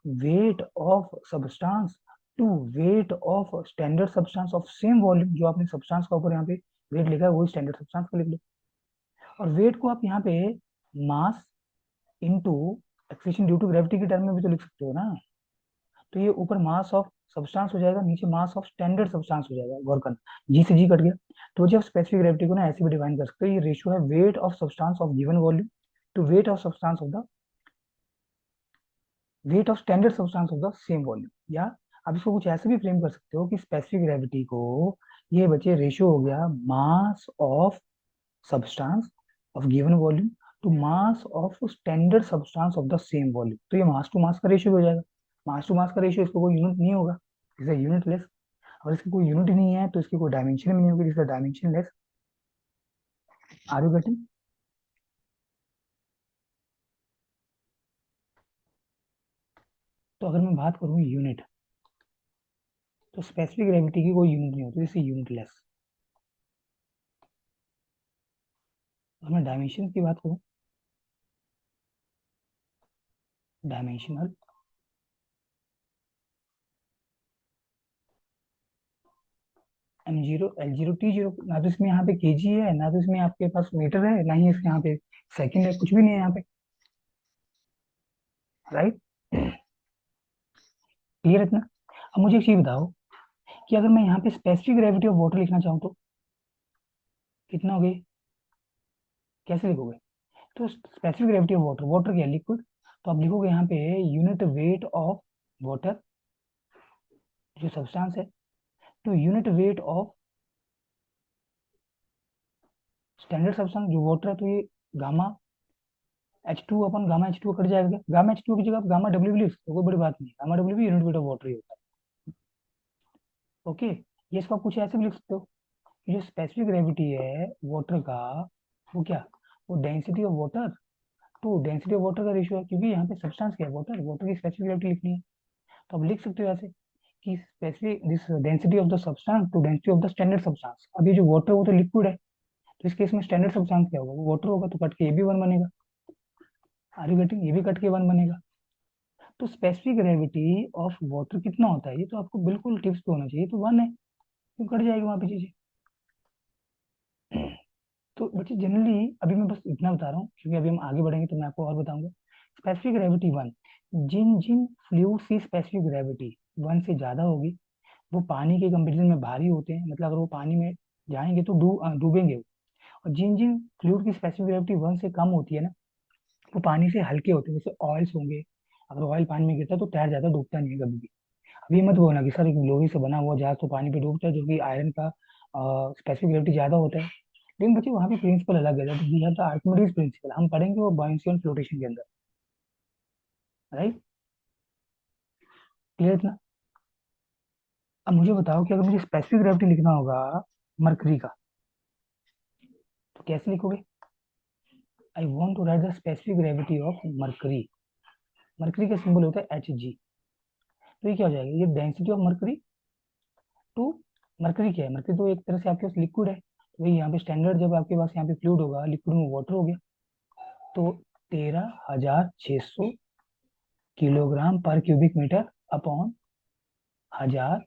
weight of substance to weight of standard substance of same volume. जो आपने सब्सटेंस का ऊपर यहाँ पे वेट लिखा है वही स्टैंडर्ड सब्सटेंस का लिख लो। और वेट को आप यहाँ पे mass into acceleration due to gravity के टर्म में भी तो लिख सकते हो ना। तो ये ऊपर मास ऑफ सब्सटेंस हो जाएगा, नीचे मास ऑफ स्टैंडर्ड सब्सटेंस हो जाएगा, गौर करना, जी से जी कट गया। तो जब स्पेसिफिक ग्रेविटी को ना ऐसे भी डिफाइन कर सकते हो, ये रेशियो है weight of substance of given volume to weight of substance of the weight of standard substance of the same volume. या आप इसको कुछ ऐसे भी फ्रेम कर सकते हो कि स्पेसिफिक ग्रेविटी को, ये बचे रेशियो हो गया mass of substance of given volume to mass of standard substance of the same volume. तो ये मास टू मास का रेशियो हो जाएगा। मास टू मास का रेशियो, इसको कोई यूनिट नहीं होगा, इज यूनिट लेस। और इसकी कोई यूनिट नहीं है तो इसकी कोई डायमेंशन भी नहीं होगी, is dimensionless. Are you getting? तो अगर मैं बात करूँ यूनिट, तो स्पेसिफिक ग्रेविटी की कोई यूनिट नहीं होती, जैसे यूनिटलेस। अगर मैं डायमेंशन की बात करूँ, डायमेंशनल, M0 L0 T0, ना तो इसमें यहाँ पे केजी है, ना तो इसमें आपके पास मीटर है, ना ही इसके यहाँ पे सेकंड है, कुछ भी नहीं है यहाँ पे, राइट? क्लियर है इतना? अब मुझे एक चीज बताओ कि अगर मैं यहाँ पे स्पेसिफिक ग्रेविटी ऑफ वाटर लिखना चाहूँ तो कितना हो गई, कैसे लिखोगे? तो specific gravity of water, water क्या है, लिक्विड, तो आप लिखोगे यहाँ पे यूनिट वेट ऑफ वाटर, जो सब्सटेंस है, तो unit weight of standard substance जो वाटर है, तो ये गामा H2 अपन गामा H2 कट जाएगा क्या? गामा H2 की जगह आप गामा डब्ल्यू भी लिख सकते हो, कोई बड़ी बात नहीं, गामा डब्ल्यू भी यूनिट वेट ऑफ वाटर ही होता है। ओके, ये इसको आप कुछ ऐसे भी लिख सकते हो कि जो स्पेसिफिक ग्रेविटी है वाटर का, वो क्या, वो density of water to density of water का रेशियो है, क्योंकि यहाँ पे सब्सटेंस क्या है, वाटर, वाटर की स्पेसिफिक ग्रेविटी लिखनी है। तो आप लिख सकते हो ऐसे कि specific this density of the substance to density of the standard substance. अब ये जो वाटर है वो तो लिक्विड है, तो इस केस में स्टैंडर्ड सब्सटेंस क्या होगा, वो वाटर होगा, तो कट के ये भी वन बनेगा, आर यू गेटिंग, ये भी कट के वन बनेगा। तो स्पेसिफिक ग्रेविटी ऑफ वाटर कितना होता है, ये तो आपको बिल्कुल टिप्स पे होना चाहिए, तो वन है, क्यों कट जाएगी वहां पे चीजें। तो बच्चे जनरली अभी मैं बस इतना बता रहा हूँ, क्योंकि अभी हम आगे बढ़ेंगे तो मैं आपको और बताऊंगा। स्पेसिफिक ग्रेविटी वन, जिन जिन फ्लूइड की स्पेसिफिक ग्रेविटी वन से ज्यादा होगी, वो पानी के कंपेरिजन में भारी होते हैं, मतलब अगर वो पानी में जाएंगे तो डूबेंगे वो। और जिन जिन फ्लूइड की स्पेसिफिक ग्रेविटी वन से कम होती है ना, वो पानी से हल्के होते हैं, जैसे ऑयल्स होंगे, अगर ऑयल पानी में गिरता है तो तैर जाता, डूबता नहीं है कभी भी। अभी मत बोलना कि सर एक लोहे से बना हुआ जहाज तो पानी पे डूबता है, जो कि आयरन का स्पेसिफिक ग्रेविटी ज्यादा होता है। लेकिन बच्चे वहाँ पे प्रिंसिपल अलग है, we have the Archimedes principle, हम पढ़ेंगे वो बायोन्सी एंड फ्लोटेशन के अंदर, राइट? क्लियर इतना? अब मुझे बताओ कि अगर मुझे स्पेसिफिक ग्रेविटी लिखना होगा मरकरी का, तो कैसे लिखोगे? I want to write the specific gravity of mercury. Mercury का सिंबल होता है Hg। तो ये क्या हो जाएगा, ये density of mercury to, mercury क्या है, मरकरी तो एक तरह से आपके पास लिक्विड है, तो वही यहाँ पे स्टैंडर्ड, जब आपके पास यहाँ पे फ्लूइड होगा, लिक्विड में वाटर हो गया, तो 13,600 किलोग्राम पर क्यूबिक मीटर अपॉन 1,000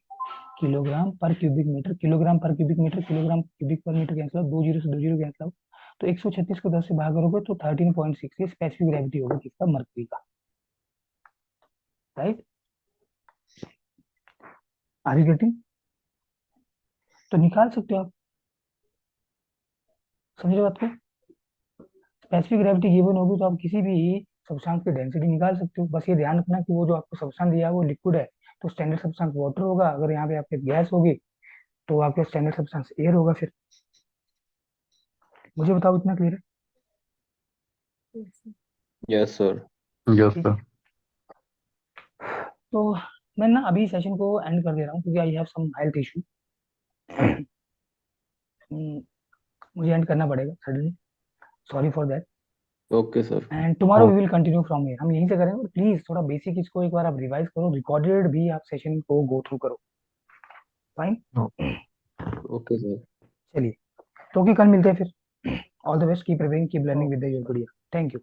किलोग्राम पर क्यूबिक मीटर, किलोग्राम पर क्यूबिक मीटर, किलोग्राम क्यूबिक पर मीटर कैंसिल आउट, दो जीरो से दो जीरो कैंसिल आउट, तो 136 को 10 से भाग करोगे तो 13.6, ये स्पेसिफिक ग्रेविटी होगी किसका, मरकरी का, राइट? Are you getting? तो निकाल सकते हो आप, समझ रहे हो बात को? स्पेसिफिक ग्रेविटी गिवन होगी तो आप किसी भी सब्सटेंस की डेंसिटी निकाल सकते हो। बस ये ध्यान रखना कि वो जो आपको सब्सटेंस दिया है वो लिक्विड है, तो स्टैंडर्ड सब्सटेंस वाटर होगा, अगर यहाँ पे आपके गैस होगी तो आपके स्टैंडर्ड सब्सटेंस एयर होगा। फिर मुझे बताओ, इतना क्लियर है? Yes sir. यस ठीक सर। है, तो मैं ना अभी सेशन को एंड कर दे रहा हूँ, क्योंकि I have some health issue, मुझे एंड करना पड़ेगा suddenly, sorry for that. Okay sir. And tomorrow we will continue from here, हम यहीं से करेंगे, और प्लीज थोड़ा बेसिक इसको एक बार आप रिवाइज करो, रिकॉर्डेड भी आप सेशन को गो थ्रू करो, फाइन? Okay sir. चलिए, तो कि कल मिलते हैं फिर। All the best, keep reviewing, keep learning with the your Gudiya. Thank you.